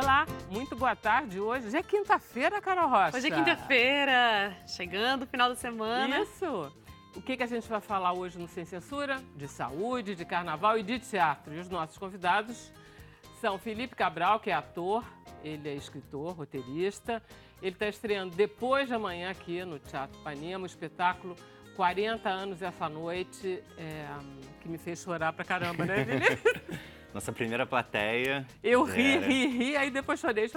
Olá, muito boa tarde. Hoje é quinta-feira, Carol Rocha. Hoje é quinta-feira, chegando o final da semana. Isso. O que a gente vai falar hoje no Sem Censura? De saúde, de carnaval e de teatro. E os nossos convidados são Felipe Cabral, que é ator, ele é escritor, roteirista. Ele está estreando depois de amanhã aqui no Teatro Ipanema, o espetáculo 40 anos essa noite, que me fez chorar pra caramba, né, Felipe? Nossa primeira plateia. Eu ri, aí depois chorei.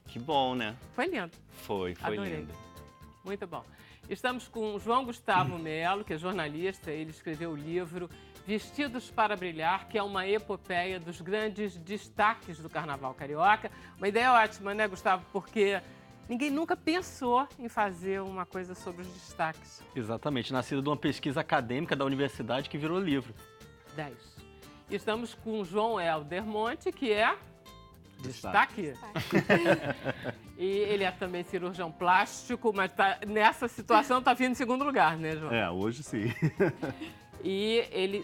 Que bom, né? Foi lindo. Foi Adorei. lindo. Muito bom. Estamos com o João Gustavo Melo, que é jornalista. Ele escreveu o livro Vestidos para Brilhar, que é uma epopeia dos grandes destaques do Carnaval Carioca. Uma ideia ótima, né, Gustavo? Porque ninguém nunca pensou em fazer uma coisa sobre os destaques. Exatamente, nascido de uma pesquisa acadêmica da universidade que virou livro. 10. Estamos com o João Helder Monte, que é destaque. E ele é também cirurgião plástico, mas nessa situação está vindo em segundo lugar, né, João? Hoje sim. E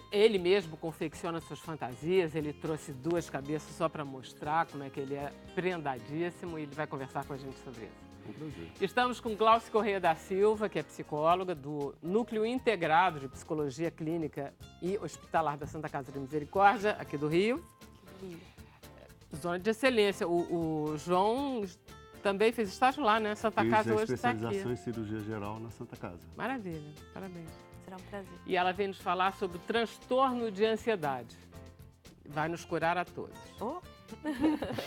ele mesmo confecciona suas fantasias, ele trouxe duas cabeças só para mostrar como é que ele é prendadíssimo e ele vai conversar com a gente sobre isso. Um prazer. Estamos com Glaucia Correia da Silva, que é psicóloga do Núcleo Integrado de Psicologia Clínica e Hospitalar da Santa Casa de Misericórdia, aqui do Rio. Zona de excelência. O João também fez estágio lá, né? Santa Casa hoje está aqui. Especialização em cirurgia geral na Santa Casa. Maravilha, parabéns. Será um prazer. E ela vem nos falar sobre o transtorno de ansiedade. Vai nos curar a todos.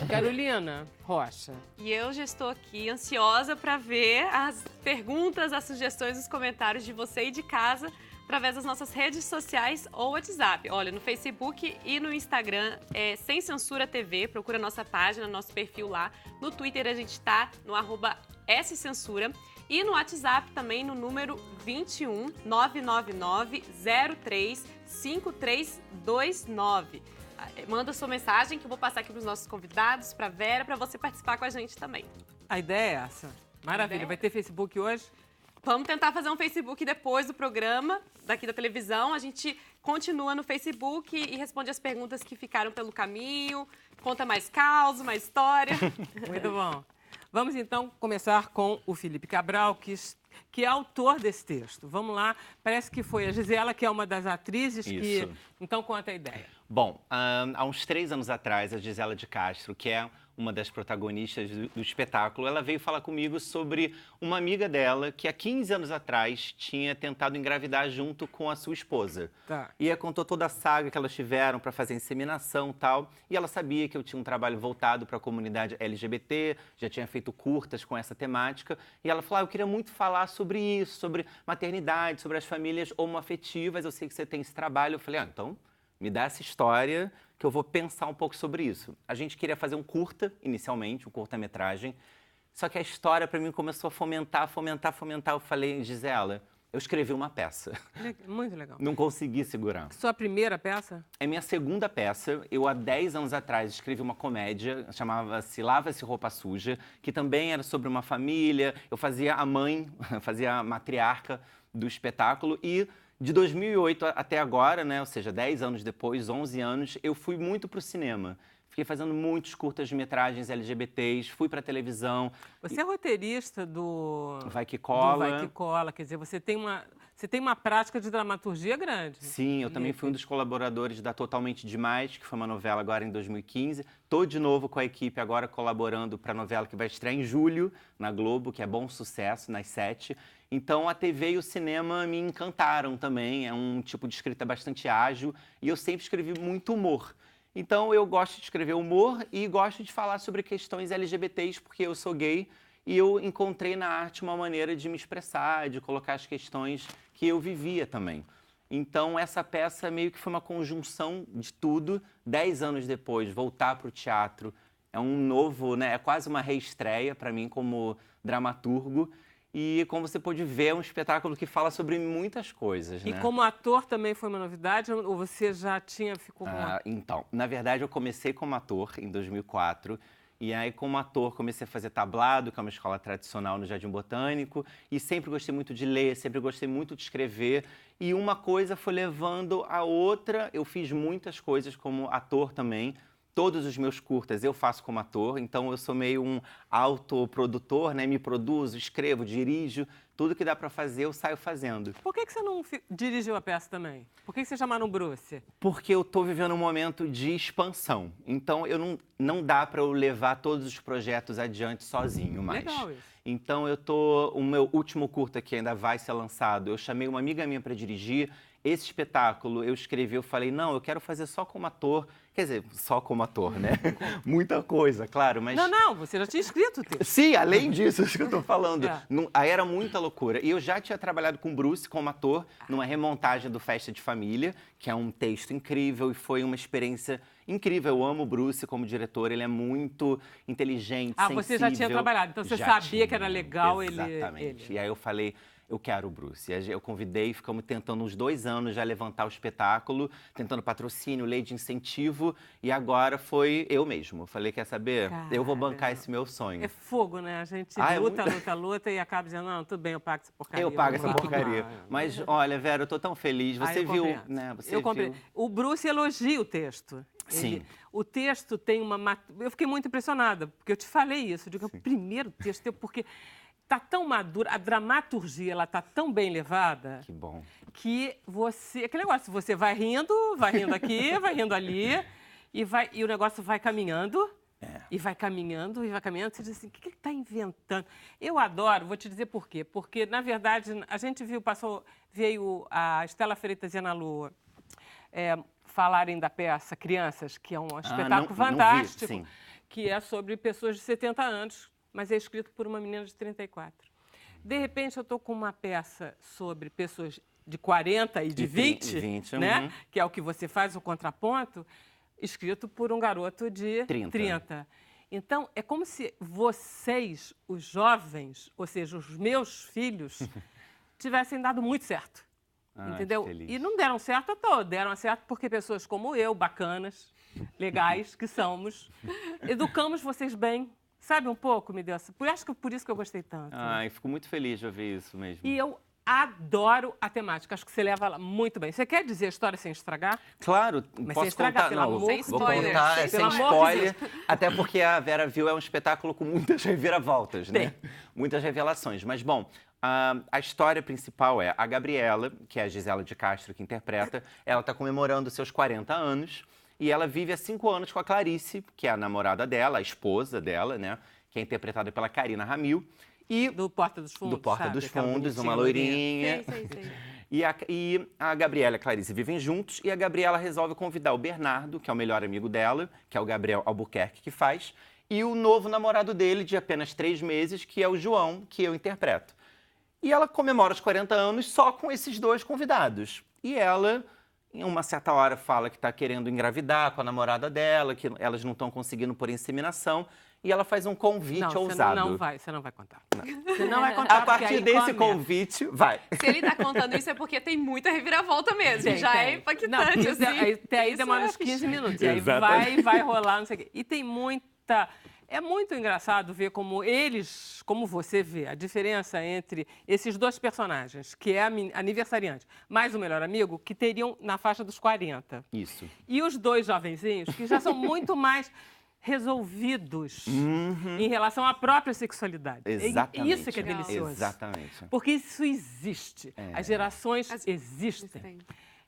Carolina Rocha. E eu já estou aqui ansiosa para ver as perguntas, as sugestões, os comentários de você e de casa através das nossas redes sociais ou WhatsApp. Olha, no Facebook e no Instagram é Sem Censura TV, procura nossa página, nosso perfil lá. No Twitter a gente está no @scensura e no WhatsApp também no número 21 999 03 5329. Manda sua mensagem que eu vou passar aqui para os nossos convidados, para a Vera, para você participar com a gente também. A ideia é essa. Maravilha. Vai ter Facebook hoje? Vamos tentar fazer um Facebook depois do programa, daqui da televisão. A gente continua no Facebook e responde as perguntas que ficaram pelo caminho, conta mais caos, mais história. Muito bom. Vamos então começar com o Felipe Cabral, que é autor desse texto. Vamos lá. Parece que foi a Gisela, que é uma das atrizes que... Isso. Então conta a ideia. Bom, há uns 3 anos atrás, a Gisela de Castro, que é uma das protagonistas do espetáculo, ela veio falar comigo sobre uma amiga dela que há 15 anos atrás tinha tentado engravidar junto com a sua esposa. Tá. E ela contou toda a saga que elas tiveram para fazer inseminação e tal. E ela sabia que eu tinha um trabalho voltado para a comunidade LGBT, já tinha feito curtas com essa temática. E ela falou, eu queria muito falar sobre isso, sobre maternidade, sobre as famílias homoafetivas. Eu sei que você tem esse trabalho. Eu falei, então me dá essa história que eu vou pensar um pouco sobre isso. A gente queria fazer um curta, inicialmente, um curta-metragem. Só que a história, para mim, começou a fomentar. Eu falei, Gisela, eu escrevi uma peça. Muito legal. Não consegui segurar. Sua primeira peça? É minha segunda peça. Eu, há 10 anos atrás, escrevi uma comédia, chamava-se Lava-se Roupa Suja, que também era sobre uma família. Eu fazia a mãe, fazia a matriarca do espetáculo e... De 2008 até agora, né, ou seja, 10 anos depois, 11 anos, eu fui muito para o cinema. Fiquei fazendo muitos curtas-metragens LGBTs, fui para a televisão. Você é roteirista do... Vai Que Cola. Do Vai Que Cola, quer dizer, você tem uma prática de dramaturgia grande. Sim, eu também fui um dos colaboradores da Totalmente Demais, que foi uma novela agora em 2015. Estou de novo com a equipe agora colaborando para a novela que vai estrear em julho na Globo, que é Bom Sucesso, nas 7. Então, a TV e o cinema me encantaram também. É um tipo de escrita bastante ágil e eu sempre escrevi muito humor. Então, eu gosto de escrever humor e gosto de falar sobre questões LGBTs, porque eu sou gay e eu encontrei na arte uma maneira de me expressar, de colocar as questões que eu vivia também. Então, essa peça meio que foi uma conjunção de tudo. 10 anos depois, voltar para o teatro é um novo, né? É quase uma reestreia para mim como dramaturgo. E como você pôde ver, é um espetáculo que fala sobre muitas coisas, né? E como ator também foi uma novidade? Ou você já ficou... Então, na verdade, eu comecei como ator em 2004. E aí, como ator, comecei a fazer tablado, que é uma escola tradicional no Jardim Botânico. E sempre gostei muito de ler, sempre gostei muito de escrever. E uma coisa foi levando a outra. Eu fiz muitas coisas como ator também. Todos os meus curtas eu faço como ator, então eu sou meio um autoprodutor, né? Me produzo, escrevo, dirijo, tudo que dá para fazer eu saio fazendo. Por que você não dirigiu a peça também? Por que você chamaram o Bruce? Porque eu tô vivendo um momento de expansão, então não dá para eu levar todos os projetos adiante sozinho mais. Legal isso. Então o meu último curta que ainda vai ser lançado, eu chamei uma amiga minha para dirigir. Esse espetáculo eu escrevi, eu falei, não, eu quero fazer só como ator. Quer dizer, só como ator, né? Muita coisa, claro, mas... Não, você já tinha escrito o texto. Sim, além disso, isso que eu tô falando. É. Aí era muita loucura. E eu já tinha trabalhado com o Bruce como ator numa remontagem do Festa de Família, que é um texto incrível e foi uma experiência incrível. Eu amo o Bruce como diretor, ele é muito inteligente, sensível. Você já tinha trabalhado, então você Já sabia tinha, que era legal exatamente. ele. E aí eu falei, eu quero o Bruce. E eu convidei, ficamos tentando uns 2 anos já levantar o espetáculo, tentando patrocínio, lei de incentivo, e agora foi eu mesmo. Eu falei, quer saber? Eu vou bancar esse meu sonho. É fogo, né? A gente luta e acaba dizendo, não, tudo bem, eu pago essa porcaria. Eu pago essa vamos lá. porcaria. Mas, olha, Vera, eu tô tão feliz. Você eu viu, compreendo. né? Você Eu compreendo. viu. O Bruce elogia o texto. Sim. O texto tem uma... Eu fiquei muito impressionada, porque eu te falei isso. Eu digo, o primeiro texto, porque tá tão madura, a dramaturgia, ela tá tão bem levada... Que bom. Que você... Aquele negócio, você vai rindo aqui, vai rindo ali, e o negócio vai caminhando... E vai caminhando, você diz assim, o que ele está inventando? Eu adoro, vou te dizer por quê. Porque, na verdade, a gente veio a Estela Freitas e a Ana Lua falarem da peça Crianças, que é um espetáculo fantástico, não vi, sim. Que é sobre pessoas de 70 anos, mas é escrito por uma menina de 34. De repente, eu estou com uma peça sobre pessoas de 40 e de 20, né? Que é o que você faz, o contraponto, escrito por um garoto de 30. Então, é como se vocês, os jovens, ou seja, os meus filhos, tivessem dado muito certo. Entendeu? E não deram certo à toa, deram certo porque pessoas como eu, bacanas, legais, que somos, educamos vocês bem. Sabe um pouco, me deu essa... Acho que por isso que eu gostei tanto. Ai, fico muito feliz de ouvir isso mesmo. E eu adoro a temática, acho que você leva ela muito bem. Você quer dizer a história sem estragar? Claro, Mas posso sem estragar, contar. pelo Não, amor vou de Deus. contar, sem Pelo amor de spoiler. Até porque a Vera viu, é um espetáculo com muitas reviravoltas, né? Muitas revelações. Mas, bom, a história principal é a Gabriela, que é a Gisela de Castro que interpreta, ela está comemorando seus 40 anos e ela vive há 5 anos com a Clarice, que é a namorada dela, a esposa dela, né? Que é interpretada pela Karina Ramil. E do Porta dos Fundos, do Porta sabe? dos Aquela Fundos, uma bonitinha, loirinha. Sei. E a Gabriela e a Clarice vivem juntos e a Gabriela resolve convidar o Bernardo, que é o melhor amigo dela, que é o Gabriel Albuquerque que faz, e o novo namorado dele, de apenas 3 meses, que é o João, que eu interpreto. E ela comemora os 40 anos só com esses 2 convidados. E ela, em uma certa hora, fala que está querendo engravidar com a namorada dela, que elas não estão conseguindo por inseminação. E ela faz um convite ousado. Você não vai contar. Você não vai contar. A partir desse convite, vai. Se ele está contando isso é porque tem muita reviravolta mesmo. É impactante, não, assim. Até aí demora uns 15 minutos. E aí vai rolar, não sei o quê. E tem muita... É muito engraçado ver como você vê a diferença entre esses 2 personagens, que é a aniversariante, mais o melhor amigo, que teriam na faixa dos 40. Isso. E os 2 jovenzinhos, que já são muito mais resolvidos em relação à própria sexualidade. Exatamente. Isso que é delicioso. Exatamente. Porque isso existe. As gerações existem.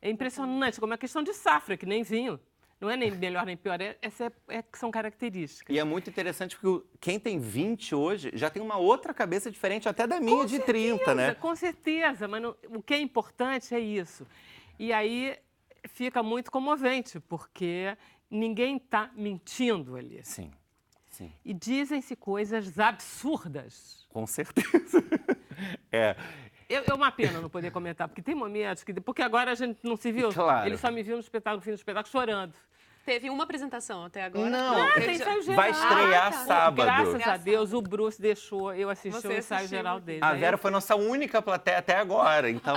É impressionante como é questão de safra, que nem vinho. Não é nem melhor nem pior, que são características. E é muito interessante porque quem tem 20 hoje já tem uma outra cabeça diferente até da minha de 30, né? Com certeza, mas o que é importante é isso. E aí fica muito comovente, porque ninguém está mentindo ali. Sim. E dizem-se coisas absurdas. Com certeza. É uma pena não poder comentar, porque tem momentos que... Porque agora a gente não se viu. Claro. Ele só me viu no fim do espetáculo, chorando. Teve uma apresentação até agora. Não, tem ensaio geral. vai estrear sábado. Graças a Deus, o Bruce deixou eu assistir o ensaio geral dele. A Vera foi nossa única plateia até agora, então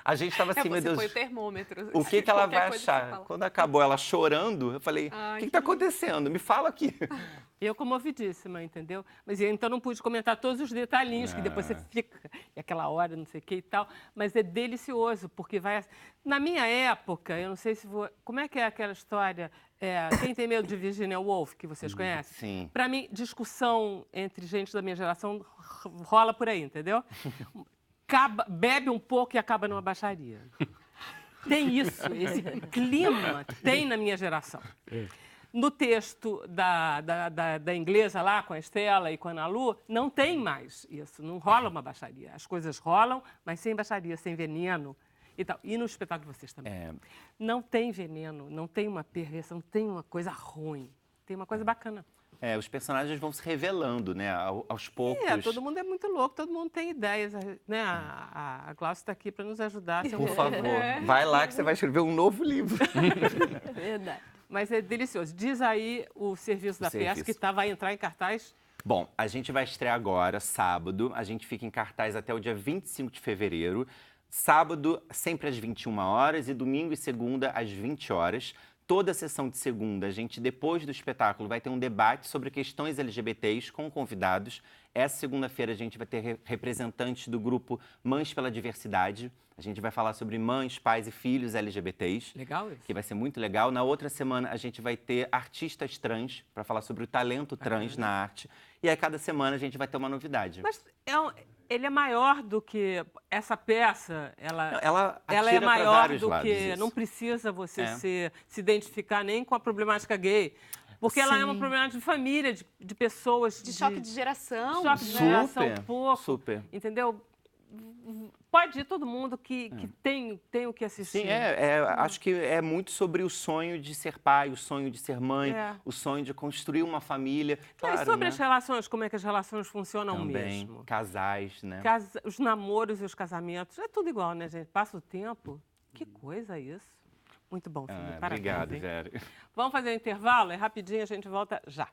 a gente estava assim, meu Deus, foi o termômetro. o que ela vai achar? Quando acabou ela chorando, eu falei, o que está acontecendo? Me fala aqui. Eu comovidíssima, entendeu? Mas então não pude comentar todos os detalhinhos, que depois você fica, e aquela hora, não sei o que e tal. Mas é delicioso, porque vai... Na minha época, eu não sei se vou... Como é que é aquela história? Quem tem medo de Virginia Woolf, que vocês conhecem? Sim. Para mim, discussão entre gente da minha geração rola por aí, entendeu? Bebe um pouco e acaba numa baixaria. Tem isso, esse clima tem na minha geração. No texto da inglesa lá, com a Estela e com a Ana Lu, não tem mais isso, não rola uma baixaria. As coisas rolam, mas sem baixaria, sem veneno e tal. E no espetáculo de vocês também. Não tem veneno, não tem uma perversão, não tem uma coisa ruim, tem uma coisa bacana. Os personagens vão se revelando, né, aos poucos. Todo mundo é muito louco, todo mundo tem ideias, né? A Glaucia está aqui para nos ajudar. Por favor, vai lá que você vai escrever um novo livro. Verdade. Mas é delicioso. Diz aí o serviço da peça que vai entrar em cartaz. Bom, a gente vai estrear agora, sábado. A gente fica em cartaz até o dia 25 de fevereiro. Sábado, sempre às 21 horas e domingo e segunda às 20 horas. Toda a sessão de segunda, a gente, depois do espetáculo, vai ter um debate sobre questões LGBTs com convidados. Essa segunda-feira a gente vai ter representantes do grupo Mães pela Diversidade. A gente vai falar sobre mães, pais e filhos LGBTs. Legal isso. Que vai ser muito legal. Na outra semana a gente vai ter artistas trans para falar sobre o talento trans na arte. E aí cada semana a gente vai ter uma novidade. Mas ele é maior do que essa peça. Ela é atira pra maior vários do lados, que isso. não precisa você se identificar nem com a problemática gay. Porque ela é uma problemática de família, de pessoas. De choque de geração. Choque de geração, um pouco. Super. Entendeu? Pode ir todo mundo que tem o que assistir. Sim, acho que é muito sobre o sonho de ser pai, o sonho de ser mãe, o sonho de construir uma família. Claro, e sobre né? as relações, como é que as relações funcionam Também, mesmo? casais, né? Os namoros e os casamentos, é tudo igual, né, gente? Passa o tempo. Que coisa isso. Muito bom, Felipe. Parabéns. Obrigado, hein? Vera. Vamos fazer um intervalo? É rapidinho, a gente volta já.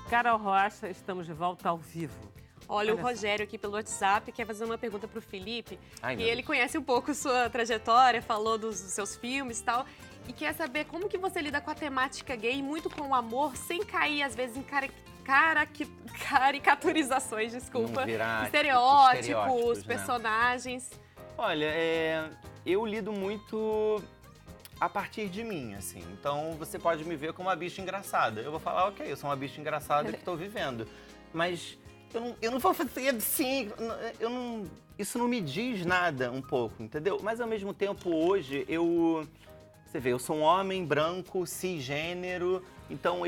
Carol Rocha, estamos de volta ao vivo. Olha, o Rogério aqui pelo WhatsApp quer fazer uma pergunta para o Felipe. Ai, e ele conhece um pouco sua trajetória, falou dos seus filmes e tal. E quer saber como que você lida com a temática gay, muito com o amor, sem cair, às vezes, em caricaturizações, desculpa. Não virar estereótipos, né? personagens. Olha, eu lido muito a partir de mim, assim. Então, você pode me ver como uma bicha engraçada. Eu vou falar, ok, eu sou uma bicha engraçada que estou vivendo. Mas eu não vou fazer assim, isso não me diz nada um pouco, entendeu? Mas, ao mesmo tempo, hoje, você vê, eu sou um homem branco, cisgênero, então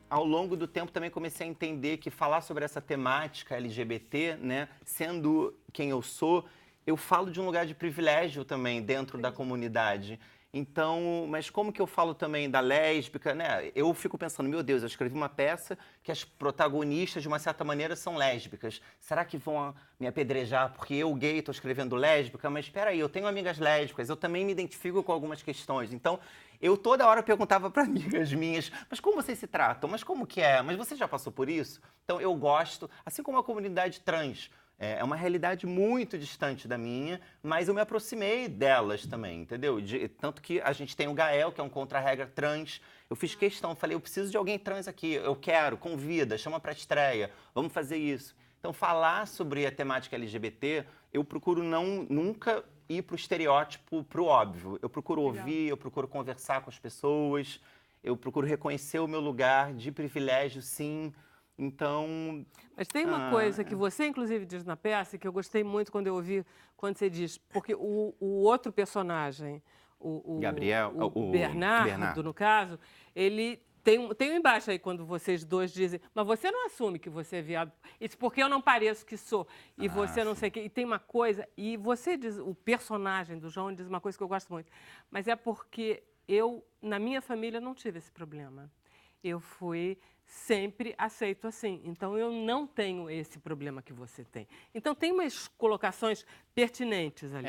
ao longo do tempo também comecei a entender que falar sobre essa temática LGBT, né, sendo quem eu sou, eu falo de um lugar de privilégio também dentro da comunidade. Então, mas como que eu falo também da lésbica, né? Eu fico pensando, meu Deus, eu escrevi uma peça que as protagonistas, de uma certa maneira, são lésbicas. Será que vão me apedrejar porque eu, gay, estou escrevendo lésbica? Mas espera aí, eu tenho amigas lésbicas, eu também me identifico com algumas questões. Então, eu toda hora perguntava para amigas minhas, mas como vocês se tratam? Mas como que é? Mas você já passou por isso? Então, eu gosto, assim como a comunidade trans, é uma realidade muito distante da minha, mas eu me aproximei delas também, entendeu? Tanto que a gente tem o Gael, que é um contra-regra trans. Eu fiz questão, falei, eu preciso de alguém trans aqui, eu quero, convida, chama pra estreia, vamos fazer isso. Então, falar sobre a temática LGBT, eu procuro nunca ir pro estereótipo, pro óbvio. Eu procuro ouvir, eu procuro conversar com as pessoas, eu procuro reconhecer o meu lugar de privilégio, sim. Então... Mas tem uma coisa que você, inclusive, diz na peça, que eu gostei muito quando eu ouvi, quando você diz, porque o outro personagem, Gabriel, o Bernardo, no caso, ele tem um embaixo aí quando vocês dois dizem, mas você não assume que você é viado, isso porque eu não pareço que sou, e você não sei o quê, e tem uma coisa, e você diz, o personagem do João diz uma coisa que eu gosto muito, mas é porque eu, na minha família, não tive esse problema. Eu fui sempre aceito assim. Então, eu não tenho esse problema que você tem. Então, tem umas colocações pertinentes ali.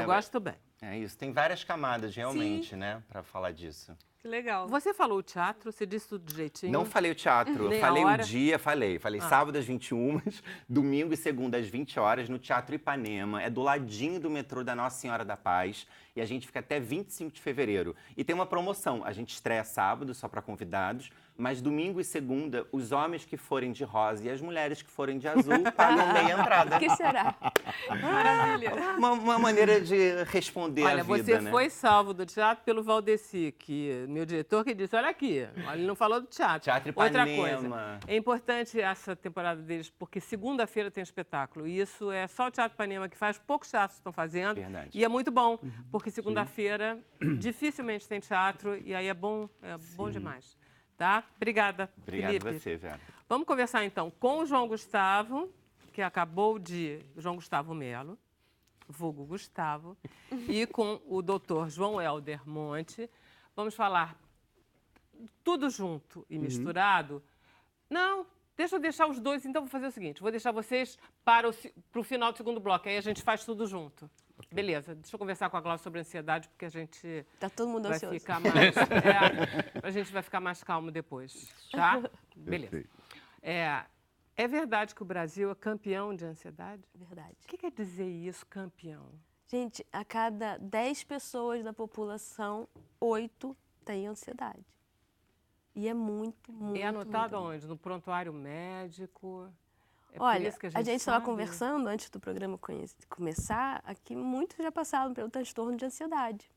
Eu gosto bem. É isso, tem várias camadas realmente, né, para falar disso. Que legal. Você falou o teatro, você disse tudo direitinho. Não falei o teatro, Nem eu falei a hora. o dia, falei sábado às 21h, domingo e segunda às 20 horas no Teatro Ipanema, é do ladinho do metrô da Nossa Senhora da Paz e a gente fica até 25 de fevereiro. E tem uma promoção, a gente estreia sábado só para convidados, mas domingo e segunda, os homens que forem de rosa e as mulheres que forem de azul pagam meia entrada. O que será? Maravilha. Uma maneira de responder Olha, a vida, você né? foi salvo do teatro pelo Valdeci, que meu diretor que disse, olha aqui, ele não falou do teatro. Teatro Outra Ipanema. coisa, é importante essa temporada deles, porque segunda-feira tem espetáculo, e isso é só o Teatro Ipanema que faz, poucos teatros estão fazendo, Verdade. e é muito bom, porque segunda-feira dificilmente tem teatro, e aí é bom demais. Tá? Obrigada, Obrigado Felipe. a você, Vera. Vamos conversar então com o João Gustavo, que acabou de... João Gustavo Melo, vulgo Gustavo, e com o doutor João Helder Monte. Vamos falar tudo junto e misturado. Não, deixa eu deixar os dois, então vou fazer o seguinte, vou deixar vocês para o final do segundo bloco, aí a gente faz tudo junto. Beleza, deixa eu conversar com a Glaucia sobre a ansiedade, porque a gente Tá todo mundo vai ansioso. ficar mais... a gente vai ficar mais calmo depois, tá? Beleza. Perfeito. É verdade que o Brasil é campeão de ansiedade? Verdade. O que quer dizer isso, campeão? Gente, a cada 10 pessoas da população, 8 têm ansiedade. E é muito, muito, É anotado muito. aonde? No prontuário médico? É por Olha, isso que a gente estava sabe? conversando antes do programa começar, aqui muitos já passaram pelo transtorno de ansiedade.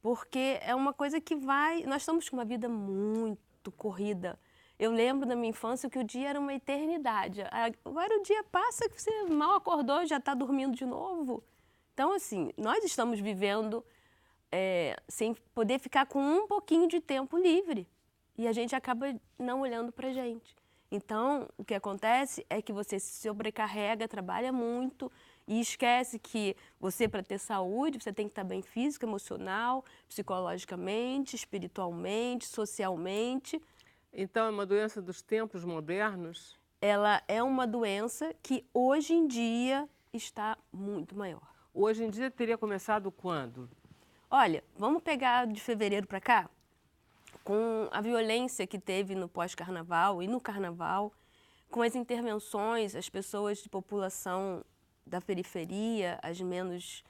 Porque é uma coisa que vai... Nós estamos com uma vida muito corrida. Eu lembro da minha infância que o dia era uma eternidade. Agora o dia passa que você mal acordou e já está dormindo de novo. Então, assim, nós estamos vivendo sem poder ficar com um pouquinho de tempo livre. E a gente acaba não olhando para a gente. Então, o que acontece é que você se sobrecarrega, trabalha muito e esquece que você, para ter saúde, você tem que estar bem físico, emocional, psicologicamente, espiritualmente, socialmente. Então, é uma doença dos tempos modernos? Ela é uma doença que, hoje em dia, está muito maior. Hoje em dia teria começado quando? Olha, vamos pegar de fevereiro para cá? Com a violência que teve no pós-carnaval e no carnaval, com as intervenções, as pessoas de população da periferia, as menos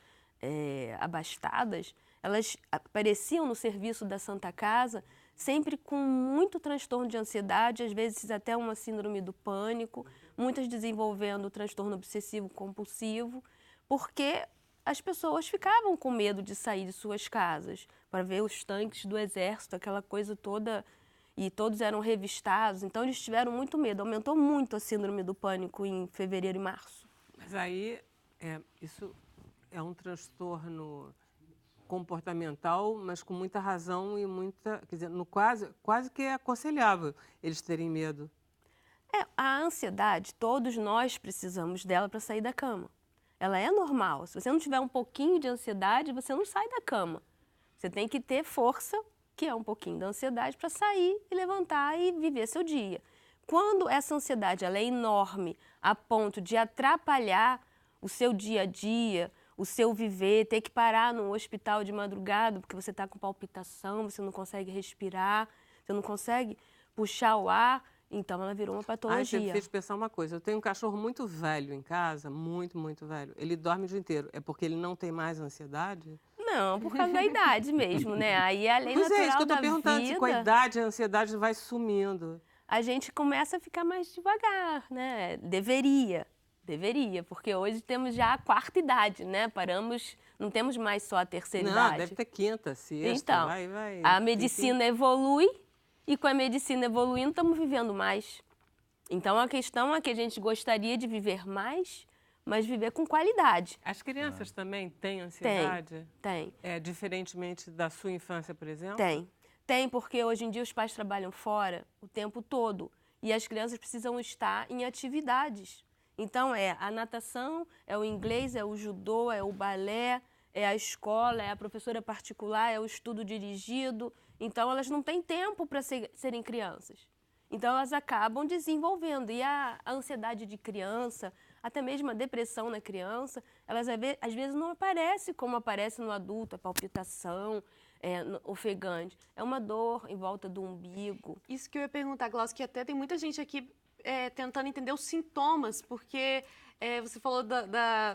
abastadas, elas apareciam no serviço da Santa Casa sempre com muito transtorno de ansiedade, às vezes até uma síndrome do pânico, muitas desenvolvendo transtorno obsessivo-compulsivo, porque as pessoas ficavam com medo de sair de suas casas para ver os tanques do exército, aquela coisa toda, e todos eram revistados, então eles tiveram muito medo. Aumentou muito a síndrome do pânico em fevereiro e março. Mas aí, isso é um transtorno comportamental, mas com muita razão e muita... Quer dizer, quase que é aconselhável eles terem medo. A ansiedade, todos nós precisamos dela para sair da cama. Ela é normal. Se você não tiver um pouquinho de ansiedade, você não sai da cama. Você tem que ter força, que é um pouquinho da ansiedade, para sair e levantar e viver seu dia. Quando essa ansiedade ela é enorme, a ponto de atrapalhar o seu dia a dia, o seu viver, ter que parar no hospital de madrugada porque você está com palpitação, você não consegue respirar, você não consegue puxar o ar, então ela virou uma patologia. Você fez pensar uma coisa. Eu tenho um cachorro muito velho em casa, muito, muito velho. Ele dorme o dia inteiro. É porque ele não tem mais ansiedade? Não, por causa da idade mesmo, né? Aí é a lei natural da vida. Mas é isso que eu estou perguntando, se com a idade a ansiedade vai sumindo. A gente começa a ficar mais devagar, né? Deveria, porque hoje temos já a quarta idade, né? Não temos mais só a terceira idade. Não, deve ter quinta, sexta, então, vai. A medicina evolui e com a medicina evoluindo estamos vivendo mais. Então a questão é que a gente gostaria de viver mais, mas viver com qualidade. As crianças também têm ansiedade? Tem. Diferentemente da sua infância, por exemplo? Tem, porque hoje em dia os pais trabalham fora o tempo todo e as crianças precisam estar em atividades. Então é a natação, é o inglês, é o judô, é o balé, é a escola, é a professora particular, é o estudo dirigido. Então elas não têm tempo para serem crianças. Então, elas acabam desenvolvendo. E a ansiedade de criança, até mesmo a depressão na criança, elas às vezes não aparece como aparece no adulto, a palpitação, ofegante. É uma dor em volta do umbigo. Isso que eu ia perguntar, Glaucio, que até tem muita gente aqui tentando entender os sintomas, porque você falou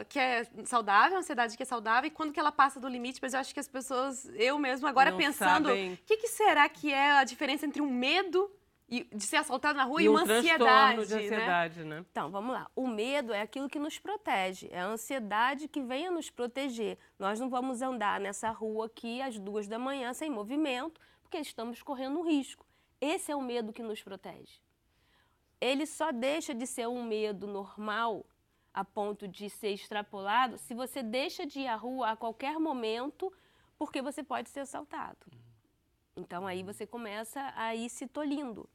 que é saudável, a ansiedade que é saudável, e quando que ela passa do limite, mas eu acho que as pessoas, eu mesmo agora Não pensando, sabem. o que será que é a diferença entre um medo de ser assaltado na rua e um uma ansiedade, transtorno de ansiedade, né? Então, vamos lá. O medo é aquilo que nos protege, é a ansiedade que vem a nos proteger. Nós não vamos andar nessa rua aqui às 2 da manhã sem movimento, porque estamos correndo um risco. Esse é o medo que nos protege. Ele só deixa de ser um medo normal, a ponto de ser extrapolado, se você deixa de ir à rua a qualquer momento, porque você pode ser assaltado. Então, aí você começa a ir se tolhindo.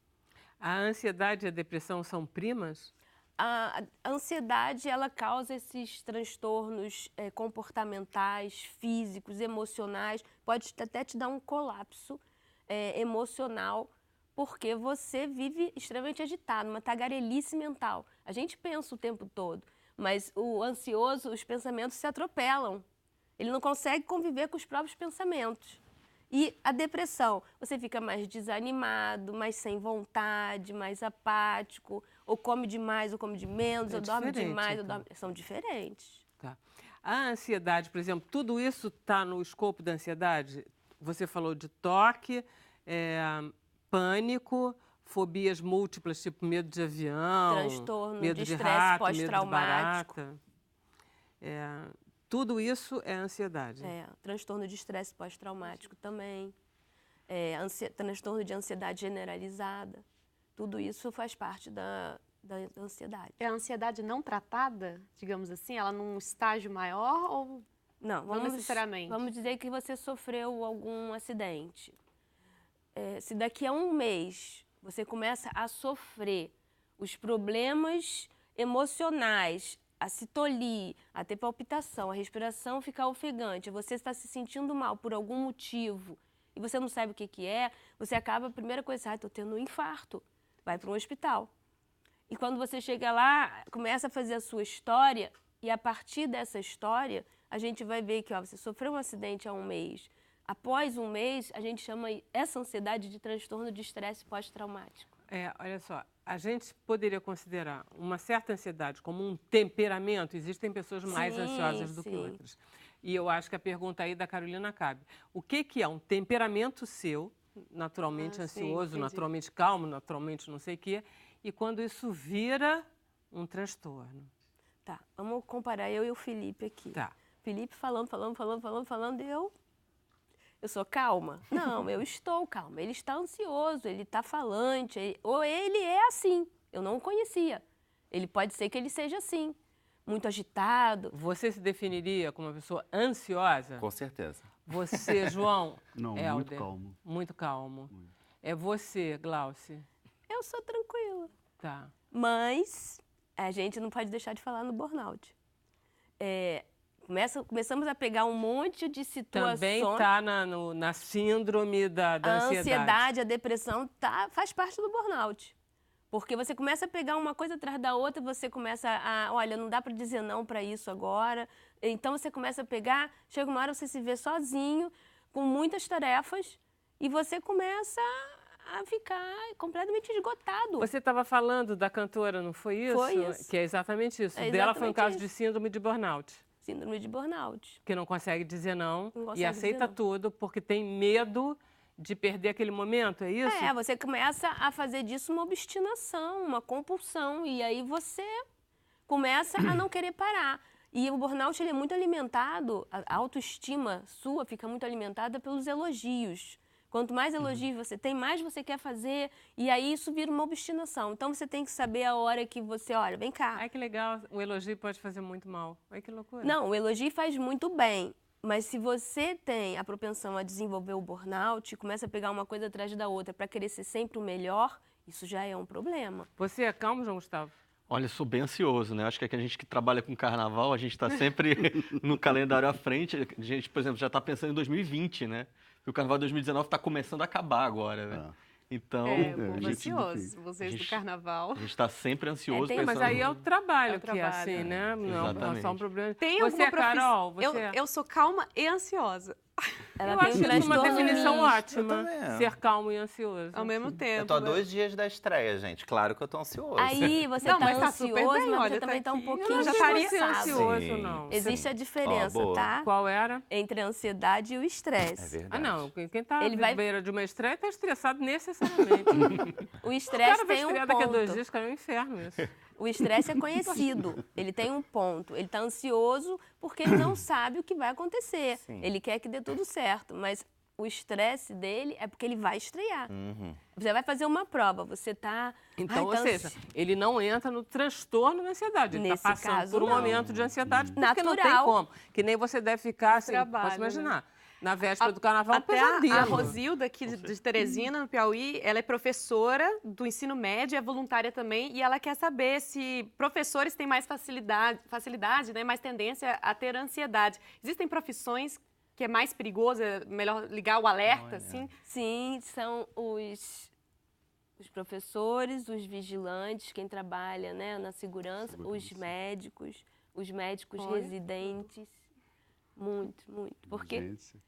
A ansiedade e a depressão são primas? A ansiedade, ela causa esses transtornos comportamentais, físicos, emocionais, pode até te dar um colapso emocional, porque você vive extremamente agitado, uma tagarelice mental. A gente pensa o tempo todo, mas o ansioso, os pensamentos se atropelam. Ele não consegue conviver com os próprios pensamentos. E a depressão, você fica mais desanimado, mais sem vontade, mais apático, ou come demais ou come de menos, ou dorme demais ou dorme... São diferentes. Tá. A ansiedade, por exemplo, tudo isso está no escopo da ansiedade? Você falou de toque, pânico, fobias múltiplas, tipo medo de avião, transtorno medo de de estresse rato, pós-traumático. medo de barata. Tudo isso é ansiedade. Transtorno de estresse pós-traumático também, transtorno de ansiedade generalizada. Tudo isso faz parte da ansiedade. É a ansiedade não tratada, digamos assim, ela num estágio maior ou não necessariamente? Vamos dizer que você sofreu algum acidente. Se daqui a um mês você começa a sofrer os problemas emocionais, a se tolir, a ter palpitação, a respiração ficar ofegante, você está se sentindo mal por algum motivo e você não sabe o que é, você acaba, a primeira coisa, estou tendo um infarto, vai para um hospital. E quando você chega lá, começa a fazer a sua história e a partir dessa história, a gente vai ver que você sofreu um acidente há um mês. Após um mês, a gente chama essa ansiedade de transtorno de estresse pós-traumático. Olha só, a gente poderia considerar uma certa ansiedade como um temperamento. Existem pessoas mais ansiosas do que outras. E eu acho que a pergunta aí da Carolina cabe. O que é um temperamento seu, naturalmente ansioso, naturalmente calmo, naturalmente não sei o quê, e quando isso vira um transtorno? Tá, vamos comparar eu e o Felipe aqui. Tá. Felipe falando, e eu sou calma? Não, eu estou calma. Ele está ansioso, ele está falante, ou ele é assim. Eu não o conhecia. Ele pode ser que ele seja assim, muito agitado. Você se definiria como uma pessoa ansiosa? Com certeza. Você, João? Não, Helder, muito calmo. Muito calmo. É você, Glauce? Eu sou tranquila. Tá. Mas a gente não pode deixar de falar no burnout. Começamos a pegar um monte de situações. Também está na síndrome da ansiedade. A ansiedade, a depressão faz parte do burnout. Porque você começa a pegar uma coisa atrás da outra, você começa olha, não dá para dizer não para isso agora. Então você começa a pegar, chega uma hora você se vê sozinho, com muitas tarefas, e você começa a ficar completamente esgotado. Você estava falando da cantora, não foi isso? Foi isso. Que é exatamente isso. É Dela foi um exatamente caso isso. de síndrome de burnout. Síndrome de burnout. Que não consegue dizer não consegue e aceita dizer não. tudo porque tem medo de perder aquele momento, é isso? Você começa a fazer disso uma obstinação, uma compulsão, e aí você começa a não querer parar. E o burnout ele é muito alimentado, a autoestima sua fica muito alimentada pelos elogios. Quanto mais elogios você tem, mais você quer fazer, e aí isso vira uma obstinação. Então você tem que saber a hora que você, olha, vem cá. Ai, que legal, o elogio pode fazer muito mal. Ai, que loucura. Não, o elogio faz muito bem, mas se você tem a propensão a desenvolver o burnout, começa a pegar uma coisa atrás da outra para querer ser sempre o melhor, isso já é um problema. Você é calmo, João Gustavo? Olha, eu sou bem ansioso, né? Acho que a gente que trabalha com carnaval, a gente está sempre no calendário à frente. A gente, por exemplo, já está pensando em 2020, né? Porque o carnaval de 2019 está começando a acabar agora, né? Então, É, o a povo gente ansioso. Vocês do carnaval. a gente está sempre ansioso tem- pensando... Mas aí é o trabalho, É o que é trabalho. assim, né? Não é só um Exatamente. problema. Tem você, alguma Carol, profissão? você... Eu sou calma e ansiosa Ela Eu tem acho um isso uma transtorno definição misto. ótima. Eu também. Ser calmo e ansioso. ao mesmo tempo. Eu tô a 2 dias da estreia, gente. Claro que eu tô ansioso. Aí você Não, tá mas tá ansioso, super bem, mas olha, você tá também tá um aqui. pouquinho Eu já Não estaria ser estressado. ansioso, Sim. não. Existe a diferença, boa. tá? Qual era? Entre a ansiedade e o É estresse. verdade. Ah, não. Quem tá Ele à vai- beira de uma estreia tá estressado necessariamente. O O estresse cara vai tem um estrear daqui a 2 ponto. dias, cara, é um inferno isso. O estresse é conhecido. Ele tem um ponto. Ele tá ansioso porque ele não sabe o que vai acontecer. Sim. Ele quer que dê tudo certo, mas o estresse dele é porque ele vai estrear. Você vai fazer uma prova, você tá... Então, "Ai, ou seja, ele não entra no transtorno da ansiedade. Ele Nesse está passando caso, por um não. momento de ansiedade porque não tem Natural. como. Que nem você deve ficar assim, Trabalho, posso imaginar. Na véspera do carnaval, um Até pesadelo. a Rosilda, aqui de Teresina, no Piauí, ela é professora do ensino médio, é voluntária também, e ela quer saber se professores têm mais facilidade, né, mais tendência a ter ansiedade. Existem profissões que é mais perigoso, é melhor ligar o alerta, assim? Sim, são os professores, os vigilantes, quem trabalha, né, na segurança, os médicos Olha. residentes. Muito, muito. Porque Emergência.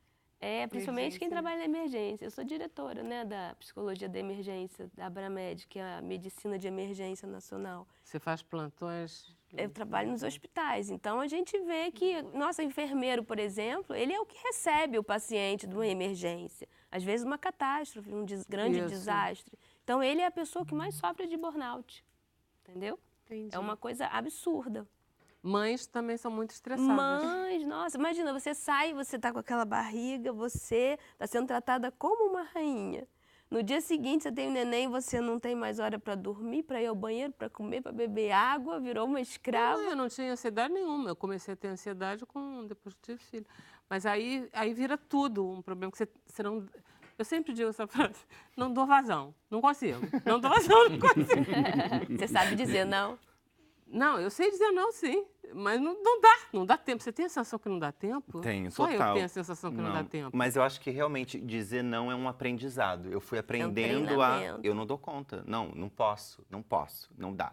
principalmente quem Emergência, né? trabalha na emergência. Eu sou diretora, né, da psicologia da emergência, da Abramed, que é a medicina de emergência nacional. Você faz plantões... Eu trabalho nos hospitais, então a gente vê que, nosso enfermeiro, por exemplo, ele é o que recebe o paciente de uma emergência. Às vezes uma catástrofe, um grande Isso. desastre. Então ele é a pessoa que mais sofre de burnout, entendeu? Entendi. É uma coisa absurda. Mães também são muito estressadas. Mas, nossa, imagina, você sai, você tá com aquela barriga, você está sendo tratada como uma rainha. No dia seguinte, você tem um neném, você não tem mais hora para dormir, para ir ao banheiro, para comer, para beber água, virou uma escrava. Não, eu não tinha ansiedade nenhuma. Eu comecei a ter ansiedade depois que tive filho. Mas aí vira tudo um problema que você não... Eu sempre digo essa frase, não dou vazão, não consigo. Não dou vazão, não consigo. Você sabe dizer não? Não, eu sei dizer não, sim. Mas não dá tempo. Você tem a sensação que não dá tempo? Tenho, Só total. eu tenho a sensação que não dá tempo. Mas eu acho que realmente dizer não é um aprendizado. Eu fui aprendendo treinamento. Eu não dou conta. Não posso, não dá.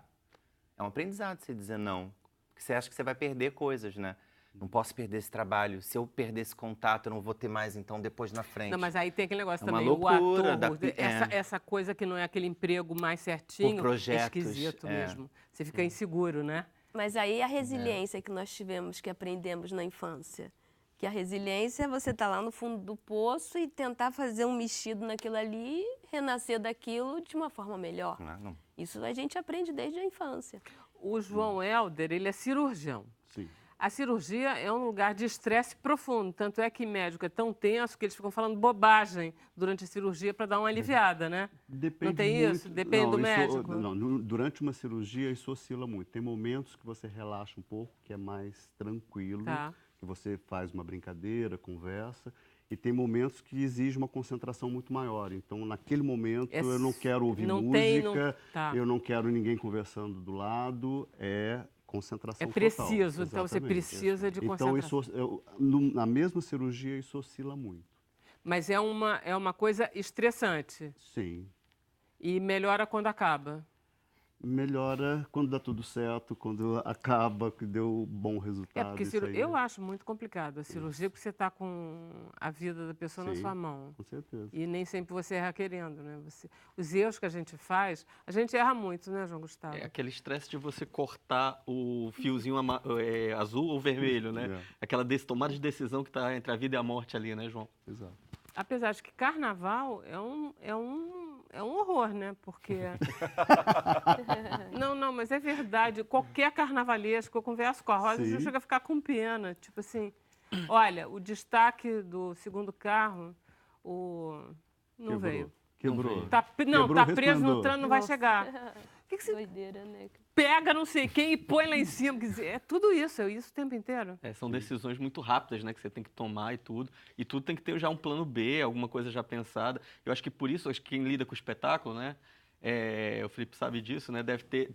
É um aprendizado você dizer não. Porque você acha que você vai perder coisas, né? Não posso perder esse trabalho. Se eu perder esse contato, eu não vou ter mais, então, depois na frente. Não, mas aí tem aquele negócio É uma também, loucura o ator, da- essa coisa que não é aquele emprego mais certinho, Por projetos, é esquisito é. mesmo. Você fica inseguro, né? Mas aí a resiliência que nós tivemos, que aprendemos na infância. Que a resiliência é você estar lá no fundo do poço e tentar fazer um mexido naquilo ali, renascer daquilo de uma forma melhor. Não. Isso a gente aprende desde a infância. O João Helder, ele é cirurgião. Sim. A cirurgia é um lugar de estresse profundo, tanto é que médico é tão tenso que eles ficam falando bobagem durante a cirurgia para dar uma aliviada, né? Depende Não tem muito- isso? Depende do isso- médico? Durante uma cirurgia, isso oscila muito. Tem momentos que você relaxa um pouco, que é mais tranquilo, Tá. que você faz uma brincadeira, conversa. E tem momentos que exige uma concentração muito maior. Então, naquele momento, É eu não quero ouvir não música, tem, não- tá. eu não quero ninguém conversando do lado. É concentração É total. preciso, então você Exatamente. precisa de Então, concentração. na mesma cirurgia, isso oscila muito. Mas é uma coisa estressante Sim. e melhora quando acaba. Melhora quando dá tudo certo, quando acaba, que deu bom É resultado. porque isso aí, eu acho muito complicado a cirurgia, porque você está com a vida da pessoa na Sim. sua mão. Com certeza. E nem sempre você erra querendo, né? Os erros que a gente faz, a gente erra muito, né, João Gustavo? É aquele estresse de você cortar o fiozinho azul ou vermelho, né? É. Aquela tomada de decisão que está entre a vida e a morte ali, né, João? Exato. Apesar de que carnaval é um horror, né? Porque... não, mas é verdade. Qualquer carnavalesco, eu converso com a Rosa, Sim. eu chego a ficar com pena. Tipo assim, olha, o destaque do segundo carro, não veio. Quebrou. Tá Quebrou o preso no resplandor. trânsito, não vai Nossa. chegar. O que você Doideira, né? pega não sei quem e põe lá em cima? Quer dizer, é tudo isso, é isso o tempo inteiro. São decisões muito rápidas, né, que você tem que tomar e tudo tem que ter já um plano B, alguma coisa já pensada. Eu acho que por isso, acho que quem lida com o espetáculo, né, o Felipe sabe disso, né,